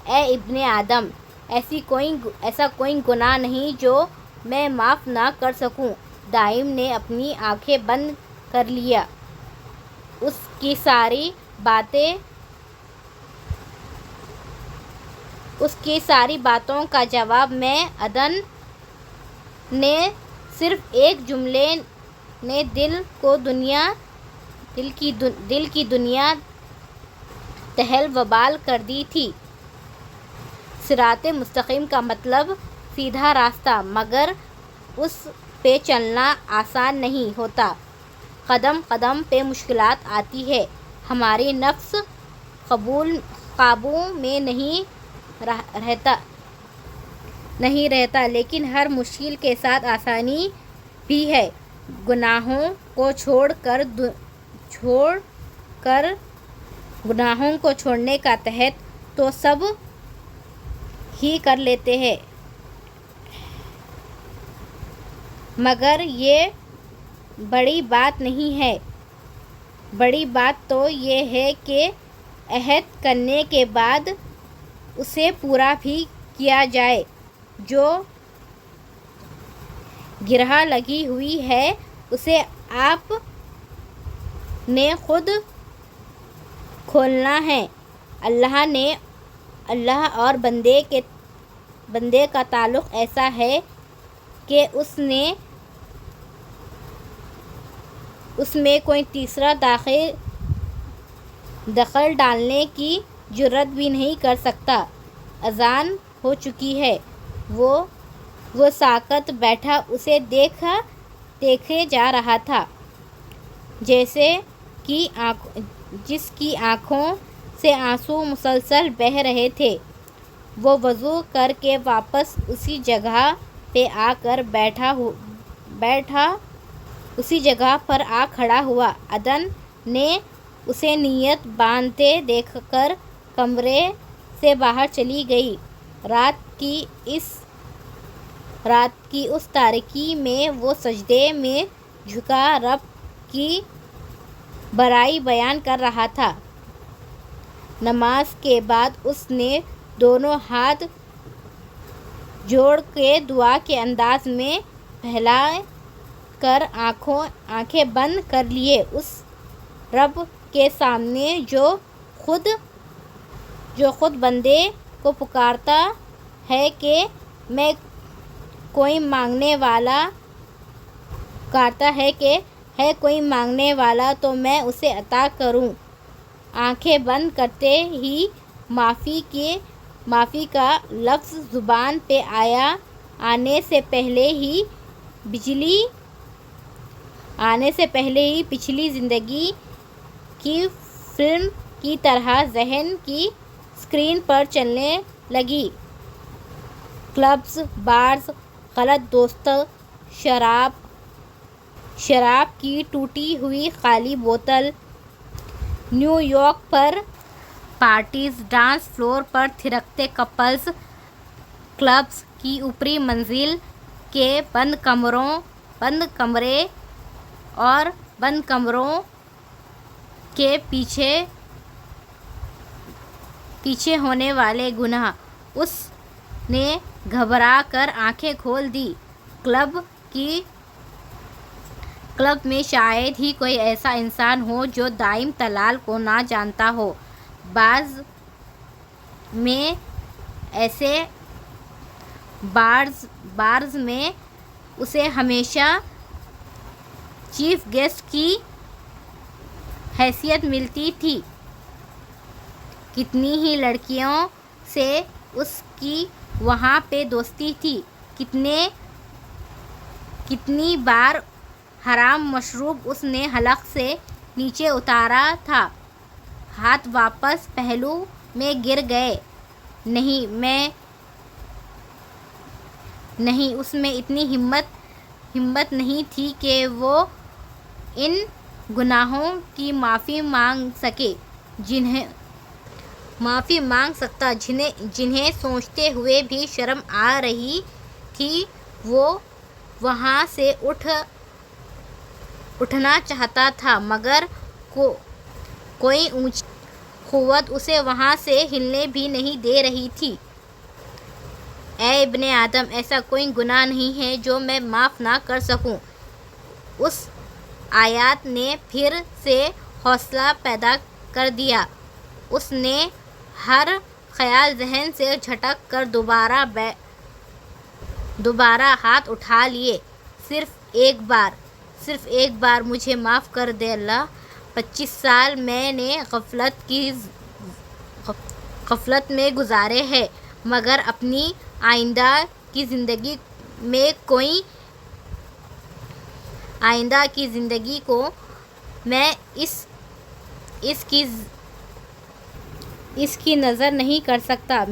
اے ابن آدم، ایسا کوئی گناہ نہیں جو میں معاف نہ کر سکوں۔ دائم نے اپنی آنکھیں بند کر لیں۔ اس کی ساری باتوں کا جواب میں عدن نے صرف ایک جملے نے دل کی دنیا تہل وبال کر دی تھی۔ صراط مستقیم کا مطلب سیدھا راستہ، مگر اس پہ چلنا آسان نہیں ہوتا۔ قدم قدم پہ مشکلات آتی ہیں، ہمارا نفس قابو میں نہیں رہتا، لیکن ہر مشکل کے ساتھ آسانی بھی ہے۔ گناہوں کو چھوڑنے کا عہد تو سب ہی کر لیتے ہیں، مگر یہ بڑی بات نہیں ہے۔ بڑی بات تو یہ ہے کہ عہد کرنے کے بعد اسے پورا بھی کیا جائے۔ جو گرہ لگی ہوئی ہے اسے آپ نے خود کھولنا ہے۔ اللہ اور بندے کا تعلق ایسا ہے کہ اس میں کوئی تیسرا دخل ڈالنے کی جرات بھی نہیں کر سکتا۔ اذان ہو چکی ہے۔ وہ ساکت بیٹھا اسے دیکھے جا رہا تھا، جس کی آنکھوں سے آنسو مسلسل بہہ رہے تھے۔ وہ وضو کر کے واپس اسی جگہ پہ آ کر اسی جگہ پر آ کھڑا ہوا۔ عدن نے اسے نیت باندھتے دیکھ کر کمرے سے باہر چلی گئی۔ رات کی اس تاریکی میں وہ سجدے میں جھکا رب کی بڑائی بیان کر رہا تھا۔ نماز کے بعد اس نے دونوں ہاتھ جوڑ کے دعا کے انداز میں پھیلا کر آنکھیں بند کر لیں، اس رب کے سامنے جو خود بندے کو پکارتا ہے کہ میں کوئی مانگنے والا تو میں اسے عطا کروں۔ آنکھیں بند کرتے ہی معافی کا لفظ زبان پہ آنے سے پہلے ہی پچھلی زندگی کی فلم کی طرح ذہن کی اسکرین پر چلنے لگی۔ کلبز، بارز، غلط دوست، شراب کی ٹوٹی ہوئی خالی بوتل، نیو یارک پر پارٹیز، ڈانس فلور پر تھرکتے کپلز، کلبز کی اوپری منزل کے بند کمرے اور بند کمروں کے پیچھے ہونے والے گناہ۔ اس نے گھبرا کر آنکھیں کھول دیں۔ کلب میں شاید ہی کوئی ایسا انسان ہو جو دائم طلال کو نہ جانتا ہو۔ بارز میں اسے ہمیشہ چیف گیسٹ کی حیثیت ملتی تھی۔ کتنی ہی لڑکیوں سے اس کی وہاں پہ دوستی تھی۔ کتنی بار حرام مشروب اس نے حلق سے نیچے اتارا تھا۔ ہاتھ واپس پہلو میں گر گئے۔ نہیں، اس میں اتنی ہمت نہیں تھی کہ وہ ان گناہوں کی معافی مانگ سکتا جنہیں سوچتے ہوئے بھی شرم آ رہی تھی۔ وہ وہاں سے اٹھنا چاہتا تھا مگر کوئی اونچی قوت اسے وہاں سے ہلنے بھی نہیں دے رہی تھی۔ اے ابن آدم، ایسا کوئی گناہ نہیں ہے جو میں معاف نہ کر سکوں۔ اس آیت نے پھر سے حوصلہ پیدا کر دیا۔ اس نے ہر خیال ذہن سے جھٹک کر دوبارہ ہاتھ اٹھا لیے۔ صرف ایک بار مجھے معاف کر دے اللہ۔ 25 سال میں نے غفلت میں گزارے ہیں مگر اپنی آئندہ کی زندگی کو میں اس کی نظر نہیں کر سکتا۔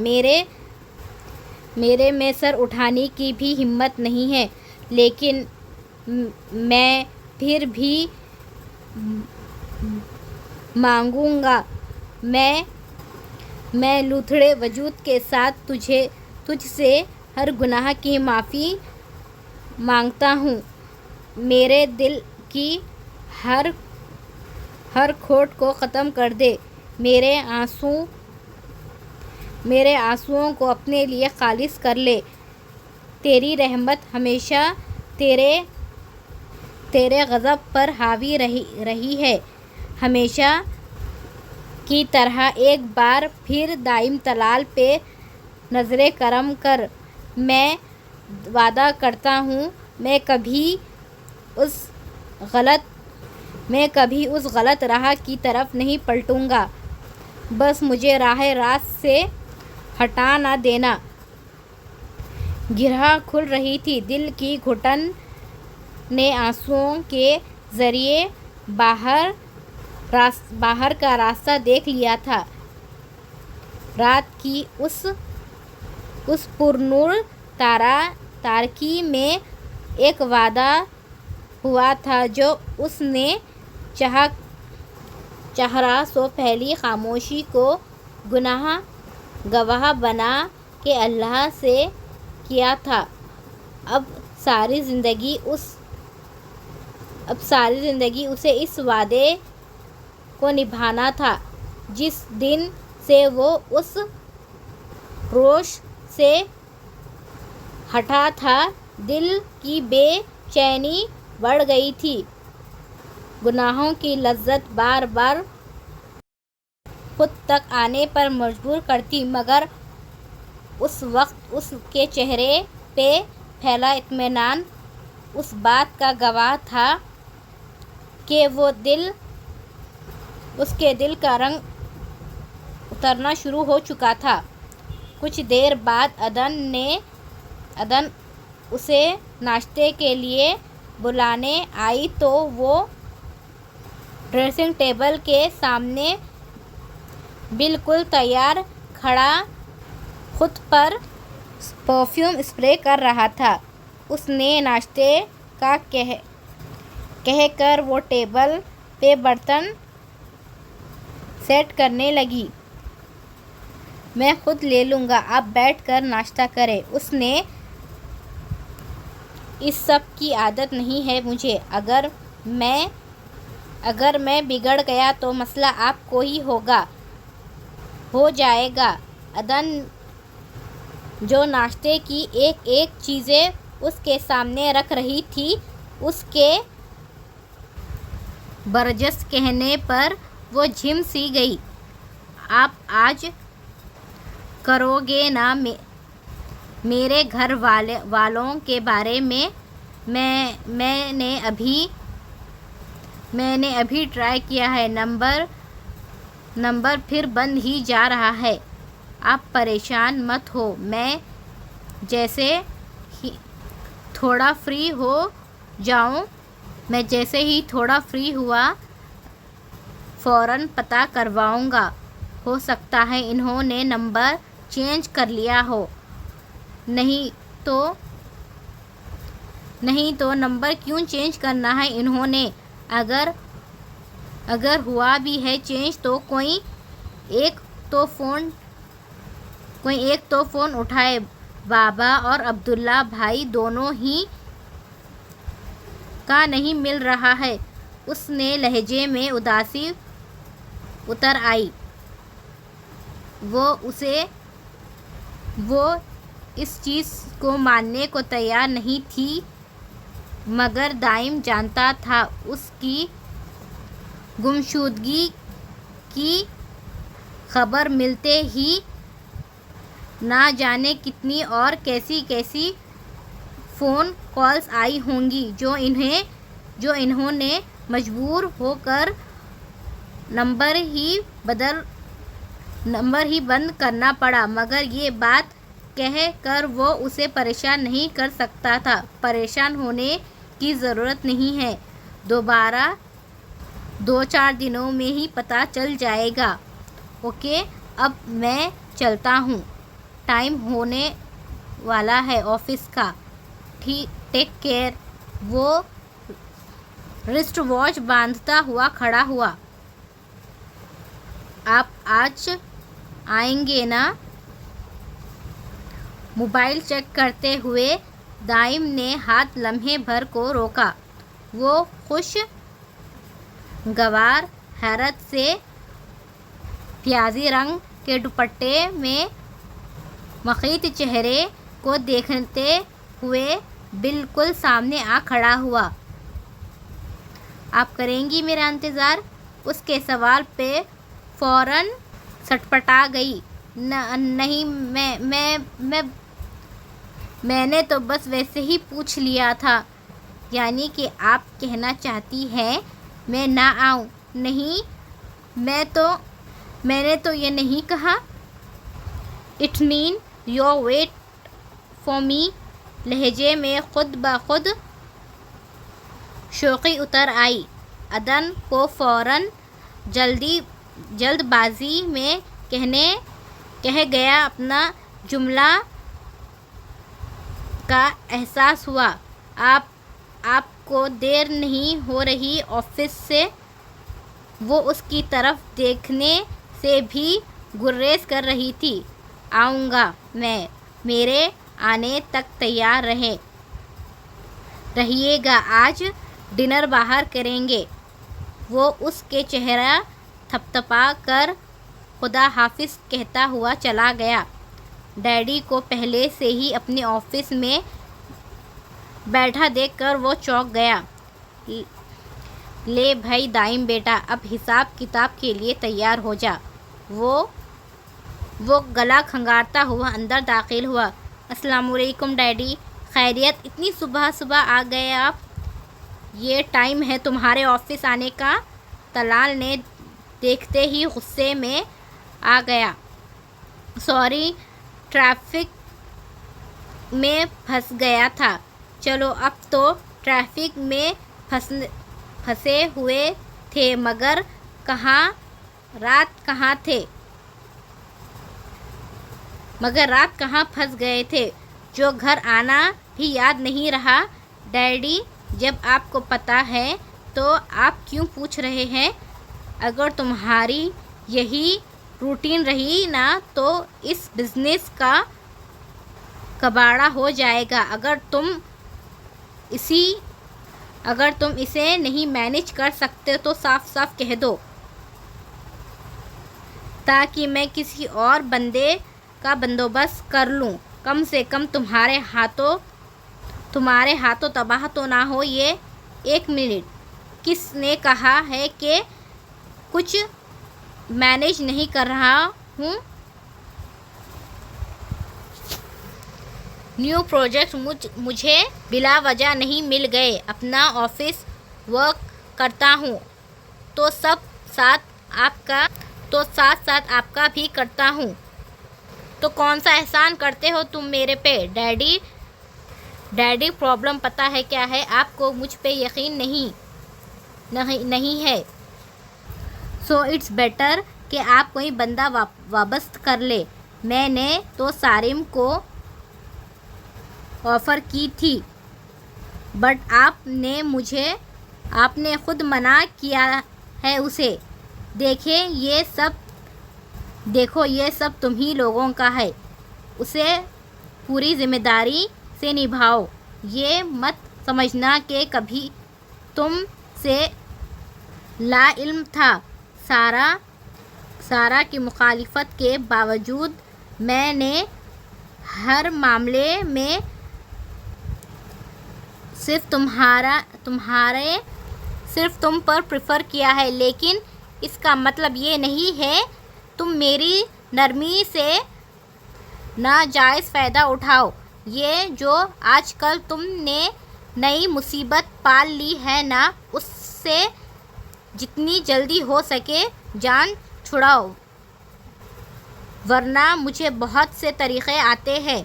میرے میں سر اٹھانے کی بھی ہمت نہیں ہے، لیکن میں پھر بھی مانگوں گا۔ میں لوتھڑے وجود کے ساتھ تجھ سے ہر گناہ کی معافی مانگتا ہوں۔ میرے دل کی ہر کھوٹ کو ختم کر دے۔ میرے آنسوؤں کو اپنے لیے خالص کر لے۔ تیری رحمت ہمیشہ تیرے غضب پر حاوی رہی ہے۔ ہمیشہ کی طرح ایک بار پھر دائم طلال پہ نظر کرم کر۔ میں وعدہ کرتا ہوں میں کبھی اس غلط راہ کی طرف نہیں پلٹوں گا۔ بس مجھے راہ راست سے ہٹا نہ دینا۔ گرہ کھل رہی تھی۔ دل کی گھٹن نے آنسوؤں کے ذریعے باہر کا راستہ دیکھ لیا تھا۔ رات کی اس پرنور تاریکی میں ایک وعدہ ہوا تھا جو اس نے چہرہ سو پہلی خاموشی کو گواہ بنا کے اللہ سے کیا تھا۔ اب ساری زندگی اسے اس وعدے کو نبھانا تھا۔ جس دن سے وہ اس روش سے ہٹا تھا، دل کی بے چینی بڑھ گئی تھی۔ گناہوں کی لذت بار بار خود تک آنے پر مجبور کرتی، مگر اس وقت اس کے چہرے پہ پھیلا اطمینان اس بات کا گواہ تھا کہ اس کے دل کا رنگ اترنا شروع ہو چکا تھا۔ کچھ دیر بعد عدن اسے ناشتے کے لیے بلانے آئی تو وہ ڈریسنگ ٹیبل کے سامنے بالکل تیار کھڑا خود پر پرفیوم اسپرے کر رہا تھا۔ اس نے ناشتے کا کہہ کر وہ ٹیبل پہ برتن سیٹ کرنے لگی۔ میں خود لے لوں گا، آپ بیٹھ کر ناشتہ کریں۔ اس نے اس سب کی عادت نہیں ہے مجھے، اگر میں بگڑ گیا تو مسئلہ آپ کو ہی ہو جائے گا۔ عدن جو ناشتے کی ایک ایک چیزیں اس کے سامنے رکھ رہی تھی، اس کے برجست کہنے پر وہ جھم سی گئی۔ آپ آج کرو گے نا میرے گھر والوں کے بارے میں؟ میں نے ابھی ٹرائی کیا ہے، نمبر پھر بند ہی جا رہا ہے۔ آپ پریشان مت ہو، میں جیسے ہی تھوڑا فری ہوا فوراً پتہ کرواؤں گا۔ ہو سکتا ہے انہوں نے نمبر چینج کر لیا ہو، نہیں تو نمبر کیوں چینج کرنا ہے انہوں نے؟ اگر ہوا بھی ہے چینج تو کوئی ایک تو فون اٹھائے۔ بابا اور عبداللہ بھائی دونوں ہی کا نہیں مل رہا ہے۔ اس نے لہجے میں اداسی اتر آئی۔ وہ اس چیز کو ماننے کو تیار نہیں تھی، مگر دائم جانتا تھا اس کی گمشدگی کی خبر ملتے ہی نہ جانے کتنی اور کیسی فون کالز آئی ہوں گی جو انہوں نے مجبور ہو کر نمبر ہی بند کرنا پڑا، مگر یہ بات کہہ کر وہ اسے پریشان نہیں کر سکتا تھا۔ پریشان ہونے کی ضرورت نہیں ہے، 2-4 دنوں میں ہی پتہ چل جائے گا۔ اوکے، اب میں چلتا ہوں، ٹائم ہونے والا ہے آفس کا۔ Take care. وہ رسٹ واچ باندھتا ہوا کھڑا ہوا۔ آپ آج آئیں گے نا؟ موبائل چیک کرتے ہوئے دائم نے ہاتھ لمحے بھر کو روکا۔ وہ خوش گوار حیرت سے پیازی رنگ کے دوپٹے میں مخیط چہرے کو دیکھتے ہوئے بالکل سامنے آ کھڑا ہوا۔ آپ کریں گی میرا انتظار؟ اس کے سوال پہ فوراً سٹپٹا گئی۔ نہیں، میں نے تو بس ویسے ہی پوچھ لیا تھا۔ یعنی کہ آپ کہنا چاہتی ہیں میں نہ آؤں؟ نہیں، میں نے تو یہ نہیں کہا۔ It mean you wait for me. لہجے میں خود بخود شوخی اتر آئی۔ عدن کو فوراً جلد بازی میں کہہ گیا اپنا جملہ کا احساس ہوا۔ آپ کو دیر نہیں ہو رہی آفس سے؟ وہ اس کی طرف دیکھنے سے بھی گریز کر رہی تھی۔ آؤں گا میں، میرے آنے تک تیار رہیے گا، آج ڈنر باہر کریں گے۔ وہ اس کے چہرہ تھپتھپا کر خدا حافظ کہتا ہوا چلا گیا۔ ڈیڈی کو پہلے سے ہی اپنے آفس میں بیٹھا دیکھ کر وہ چونک گیا۔ لے بھائی دائم بیٹا، اب حساب کتاب کے لیے تیار ہو جا۔ وہ گلا کھنگارتا ہوا اندر داخل ہوا۔ السلام علیکم ڈیڈی، خیریت؟ اتنی صبح آ گئے آپ؟ یہ ٹائم ہے تمہارے آفس آنے کا؟ طلال نے دیکھتے ہی غصے میں آ گیا. سوری, ٹریفک میں پھنس گیا تھا. چلو اب تو ٹریفک میں پھنسے ہوئے تھے مگر رات کہاں پھنس گئے تھے. جو گھر آنا بھی یاد نہیں رہا. ڈیڈی, جب آپ کو پتہ ہے تو آپ کیوں پوچھ رہے ہیں؟ اگر تمہاری یہی روٹین رہی نا تو اس بزنس کا کباڑہ ہو جائے گا. اگر تم اسے نہیں مینیج کر سکتے تو صاف صاف کہہ دو تاکہ میں کسی اور بندے کا بندوبست کر لوں. کم سے کم تمہارے ہاتھوں تباہ تو نہ ہو یہ. 1 منٹ, کس نے کہا ہے کہ کچھ مینیج نہیں کر رہا ہوں؟ نیو پروجیکٹ مجھے بلا وجہ نہیں مل گئے. اپنا آفس ورک کرتا ہوں تو ساتھ ساتھ آپ کا بھی کرتا ہوں. تو کون سا احسان کرتے ہو تم میرے پہ؟ ڈیڈی, پرابلم پتہ ہے کیا ہے آپ کو؟ مجھ پہ یقین نہیں ہے. سو اٹس بیٹر کہ آپ کوئی بندہ وابستہ کر لیں. میں نے تو سارم کو آفر کی تھی بٹ آپ نے خود منع کیا ہے اسے. دیکھو یہ سب تمہیں لوگوں کا ہے. اسے پوری ذمہ داری سے نبھاؤ. یہ مت سمجھنا کہ کبھی تم سے لا علم تھا. سارا کی مخالفت کے باوجود میں نے ہر معاملے میں صرف تم پر پریفر کیا ہے. لیکن اس کا مطلب یہ نہیں ہے تم میری نرمی سے ناجائز فائدہ اٹھاؤ. یہ جو آج کل تم نے نئی مصیبت پال لی ہے نا اس سے جتنی جلدی ہو سکے جان چھڑاؤ. ورنہ مجھے بہت سے طریقے آتے ہیں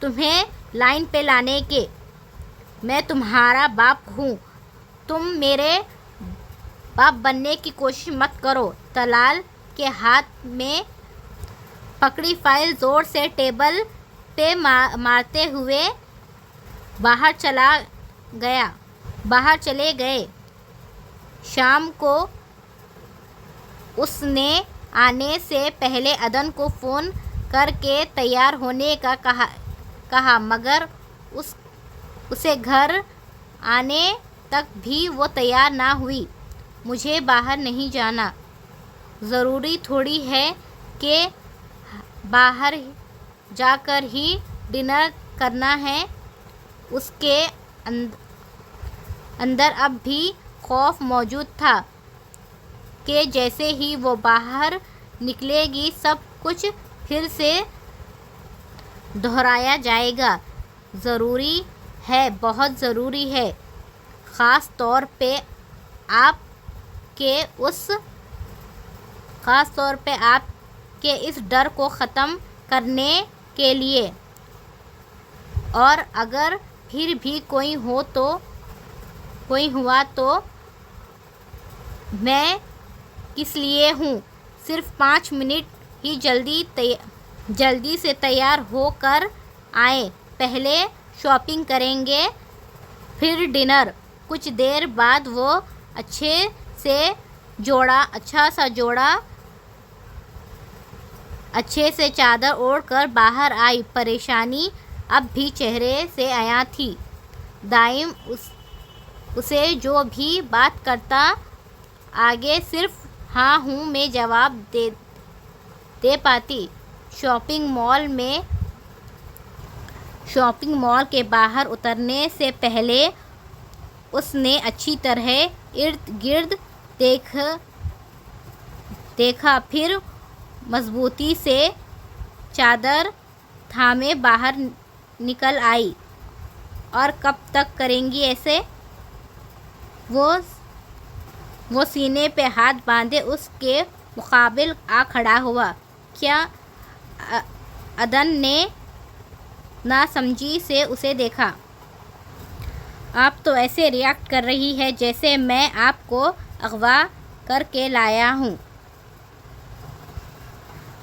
تمہیں لائن پہ لانے کے. میں تمہارا باپ ہوں. تم میرے باپ بننے کی کوشش مت کرو. طلال کے ہاتھ میں پکڑی فائل زور سے ٹیبل پہ مارتے ہوئے باہر چلے گئے. شام کو اس نے آنے سے پہلے عدن کو فون کر کے تیار ہونے کا کہا مگر اسے گھر آنے تک بھی وہ تیار نہ ہوئی. مجھے باہر نہیں جانا. ضروری تھوڑی ہے کہ باہر جا کر ہی ڈنر کرنا ہے. اس کے اندر اب بھی خوف موجود تھا کہ جیسے ہی وہ باہر نکلے گی سب کچھ پھر سے دہرایا جائے گا. ضروری ہے, بہت ضروری ہے, خاص طور پہ آپ کے اس ڈر کو ختم کرنے کے لیے. اور اگر پھر بھی کوئی ہوا تو میں کس لیے ہوں. صرف 5 منٹ ہی جلدی سے تیار ہو کر آئیں. پہلے شاپنگ کریں گے پھر ڈنر. کچھ دیر بعد وہ اچھے سے چادر اوڑھ کر باہر آئی. پریشانی اب بھی چہرے سے عیاں تھی. دائم اسے جو بھی بات کرتا آگے صرف ہاں ہوں میں جواب دے پاتی. شاپنگ مال کے باہر اترنے سے پہلے اس نے اچھی طرح ارد گرد دیکھا پھر مضبوطی سے چادر تھامے باہر نکل آئی. اور کب تک کریں گی ایسے؟ وہ سینے پہ ہاتھ باندھے اس کے مقابل آ کھڑا ہوا. کیا عدن نے ناسمجھی سے اسے دیکھا۔ آپ تو ایسے ریاکٹ کر رہی ہے جیسے میں آپ کو اغوا کر کے لایا ہوں۔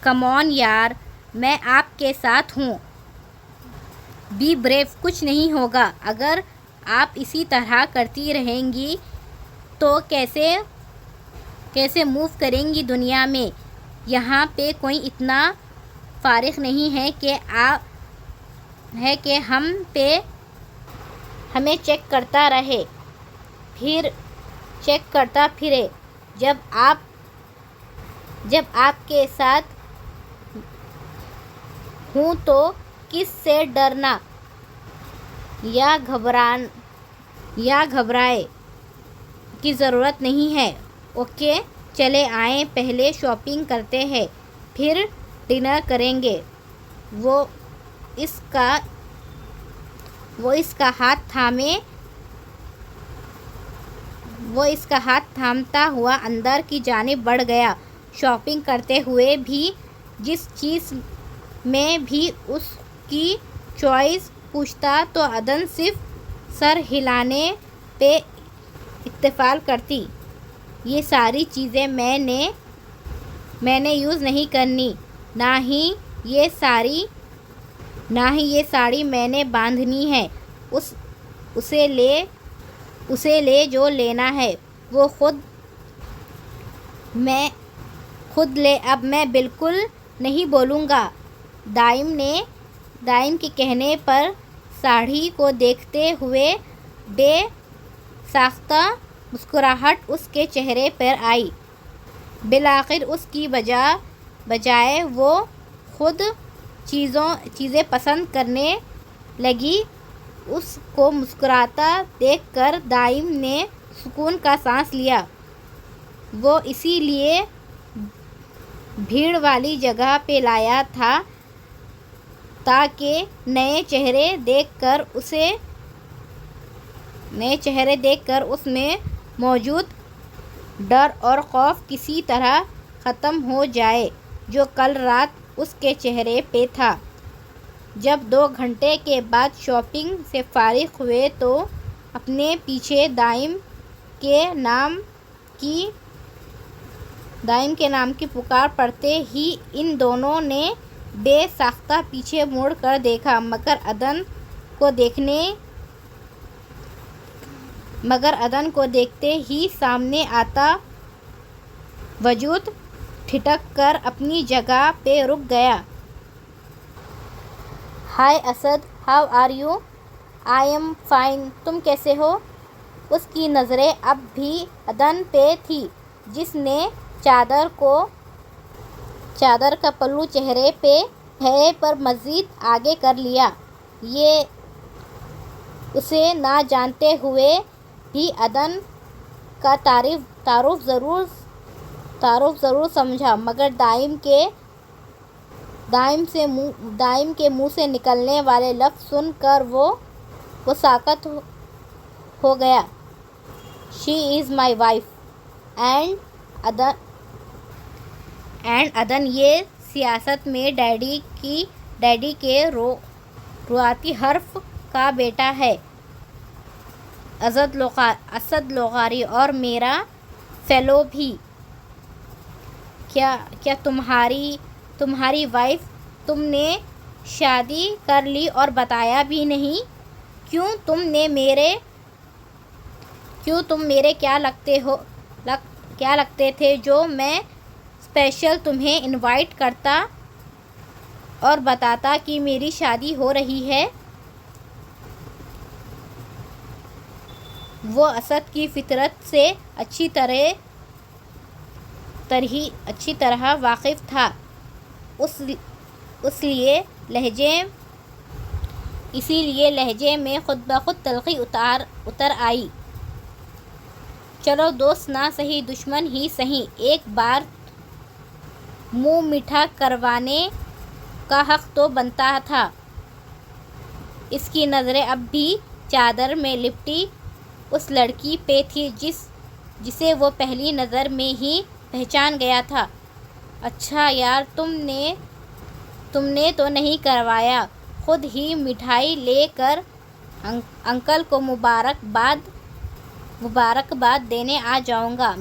کم آن یار، میں آپ کے ساتھ ہوں۔ بی بریو، کچھ نہیں ہوگا۔ اگر آپ اسی طرح کرتی رہیں گی تو کیسے موو کریں گی دنیا میں؟ یہاں پہ کوئی اتنا فارغ نہیں ہے کہ ہمیں چیک کرتا رہے، پھر چیک کرتا پھرے۔ جب آپ کے ساتھ ہوں تو کس سے ڈرنا یا گھبرائے کی ضرورت نہیں ہے۔ اوکے، چلے آئیں، پہلے شاپنگ کرتے ہیں، پھر ڈنر کریں گے۔ وہ اس کا ہاتھ تھامتا ہوا اندر کی جانب بڑھ گیا۔ شاپنگ کرتے ہوئے بھی جس چیز میں بھی اس کی چوائس پوچھتا تو عدن صرف سر ہلانے پہ اتفاق کرتی۔ یہ ساری چیزیں میں نے یوز نہیں کرنی، نہ ہی یہ ساڑی میں نے باندھنی ہے۔ اسے لے جو لینا ہے وہ خود لے، اب میں بالکل نہیں بولوں گا۔ دائم کے کہنے پر ساڑھی کو دیکھتے ہوئے بے ساختہ مسکراہٹ اس کے چہرے پر آئی۔ بالآخر اس کی بجائے وہ خود چیزیں پسند کرنے لگی۔ اس کو مسکراتا دیکھ کر دائم نے سکون کا سانس لیا۔ وہ اسی لیے بھیڑ والی جگہ پہ لایا تھا تاکہ نئے چہرے دیکھ کر اس میں موجود ڈر اور خوف کسی طرح ختم ہو جائے جو کل رات اس کے چہرے پہ تھا۔ جب 2 گھنٹے کے بعد شاپنگ سے فارغ ہوئے تو اپنے پیچھے دائم کے نام کی پکار پڑتے ہی ان دونوں نے بے ساختہ پیچھے مڑ کر دیکھا، مگر عدن کو دیکھتے ہی سامنے آتا وجود ٹھٹک کر اپنی جگہ پہ رک گیا۔ Hi Asad, how are you? I am fine, تم کیسے ہو؟ اس کی نظریں اب بھی عدن پہ تھیں جس نے چادر کا پلو چہرے پر مزید آگے کر لیا۔ یہ اسے نہ جانتے ہوئے بھی عدن کا تعارف ضرور سمجھا، مگر دائم کے منہ سے نکلنے والے لفظ سن کر وہ ساکت ہو گیا۔ شی از مائی وائف اینڈ عدن یہ سیاست میں ڈیڈی کے روحاتی حرف کا بیٹا ہے۔ اسد لغاری اور میرا فیلو بھی۔ کیا تمہاری وائف؟ تم نے شادی کر لی اور بتایا بھی نہیں؟ کیوں تم میرے کیا لگتے تھے جو میں اسپیشل تمہیں انوائٹ کرتا اور بتاتا کہ میری شادی ہو رہی ہے؟ وہ اسد کی فطرت سے اچھی طرح واقف تھا، اسی لیے لہجے میں خود بخود تلخی اتر آئی۔ چلو دوست نہ سہی دشمن ہی سہی، ایک بار منہ میٹھا کروانے کا حق تو بنتا تھا۔ اس کی نظریں اب بھی چادر میں لپٹی اس لڑکی پہ تھی جسے وہ پہلی نظر میں ہی پہچان گیا تھا۔ اچھا یار، تم نے تو نہیں کروایا، خود ہی مٹھائی لے کر انکل کو مبارکباد دینے آ جاؤں گا۔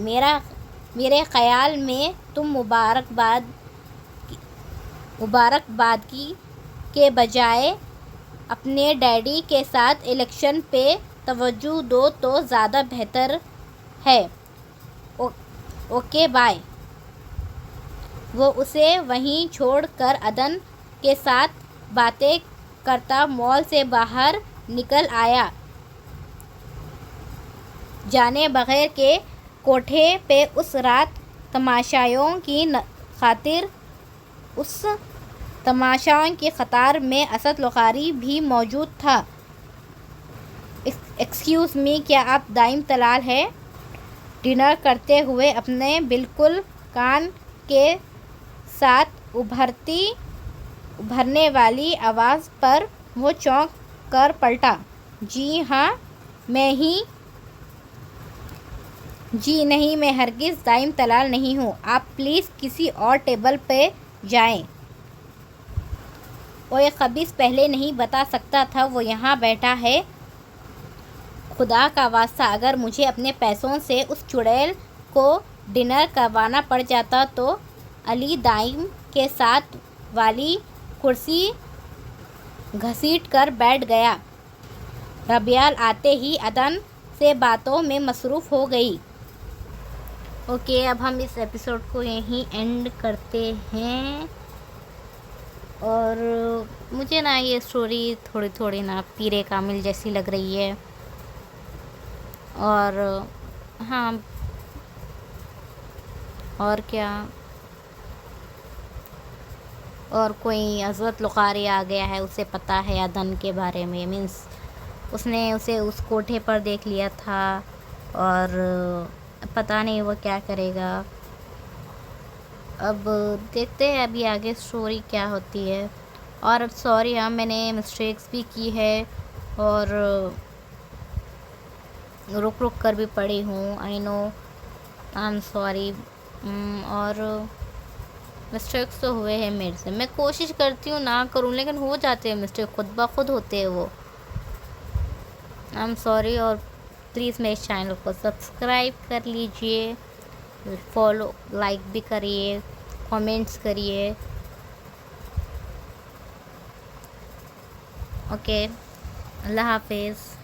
میرے خیال میں تم مبارکباد کے بجائے اپنے ڈیڈی کے ساتھ الیکشن پہ توجہ دو تو زیادہ بہتر ہے۔ Okay bye. وہ اسے وہیں چھوڑ کر عدن کے ساتھ باتیں کرتا مال سے باہر نکل آیا، جانے بغیر کہ کوٹھے پہ اس رات تماشائیوں کی قطار میں اسد لغاری بھی موجود تھا۔ ایکسکیوز می، کیا آپ دائم طلال ہیں؟ ڈنر کرتے ہوئے اپنے بالکل کان کے ساتھ ابھرنے والی آواز پر وہ چونک کر پلٹا۔ جی ہاں، جی نہیں، میں ہرگز دائم طلال نہیں ہوں۔ آپ پلیز کسی اور ٹیبل پہ جائیں۔ اوئے خبیث، پہلے نہیں بتا سکتا تھا وہ یہاں بیٹھا ہے؟ خدا کا واسطہ، اگر مجھے اپنے پیسوں سے اس چڑیل کو ڈنر کروانا پڑ جاتا تو علی دائم کے ساتھ والی کرسی گھسیٹ کر بیٹھ گیا۔ ربیال آتے ہی عدن سے باتوں میں مصروف ہو گئی۔ اوکے، اب ہم اس ایپیسوڈ کو یہیں اینڈ کرتے ہیں۔ اور مجھے نا یہ اسٹوری تھوڑی نا پیرے کامل جیسی لگ رہی ہے، اور ہاں، اور کیا، اور کوئی حضرت لغاری آ گیا ہے، اسے پتہ ہے عدن کے بارے میں، مینس اس نے اسے اس کوٹھے پر دیکھ لیا تھا، اور پتہ نہیں وہ کیا کرے گا۔ اب دیکھتے ہیں ابھی آگے اسٹوری کیا ہوتی ہے۔ اور اب سوری، میں نے مسٹیکس بھی کی ہے، اور رک کر بھی پڑھی ہوں، آئی نو، آئی ایم سوری، اور مسٹیکس تو ہوئے ہیں میرے سے، میں کوشش کرتی ہوں نہ کروں، لیکن ہو جاتے ہیں مسٹیک، خود بخود ہوتے ہیں وہ، آئی ایم سوری۔ اور پلیز میرے چینل کو سبسکرائب کر لیجئے، فالو، لائک بھی کریے، کامنٹس کریے۔ اوکے، اللہ حافظ۔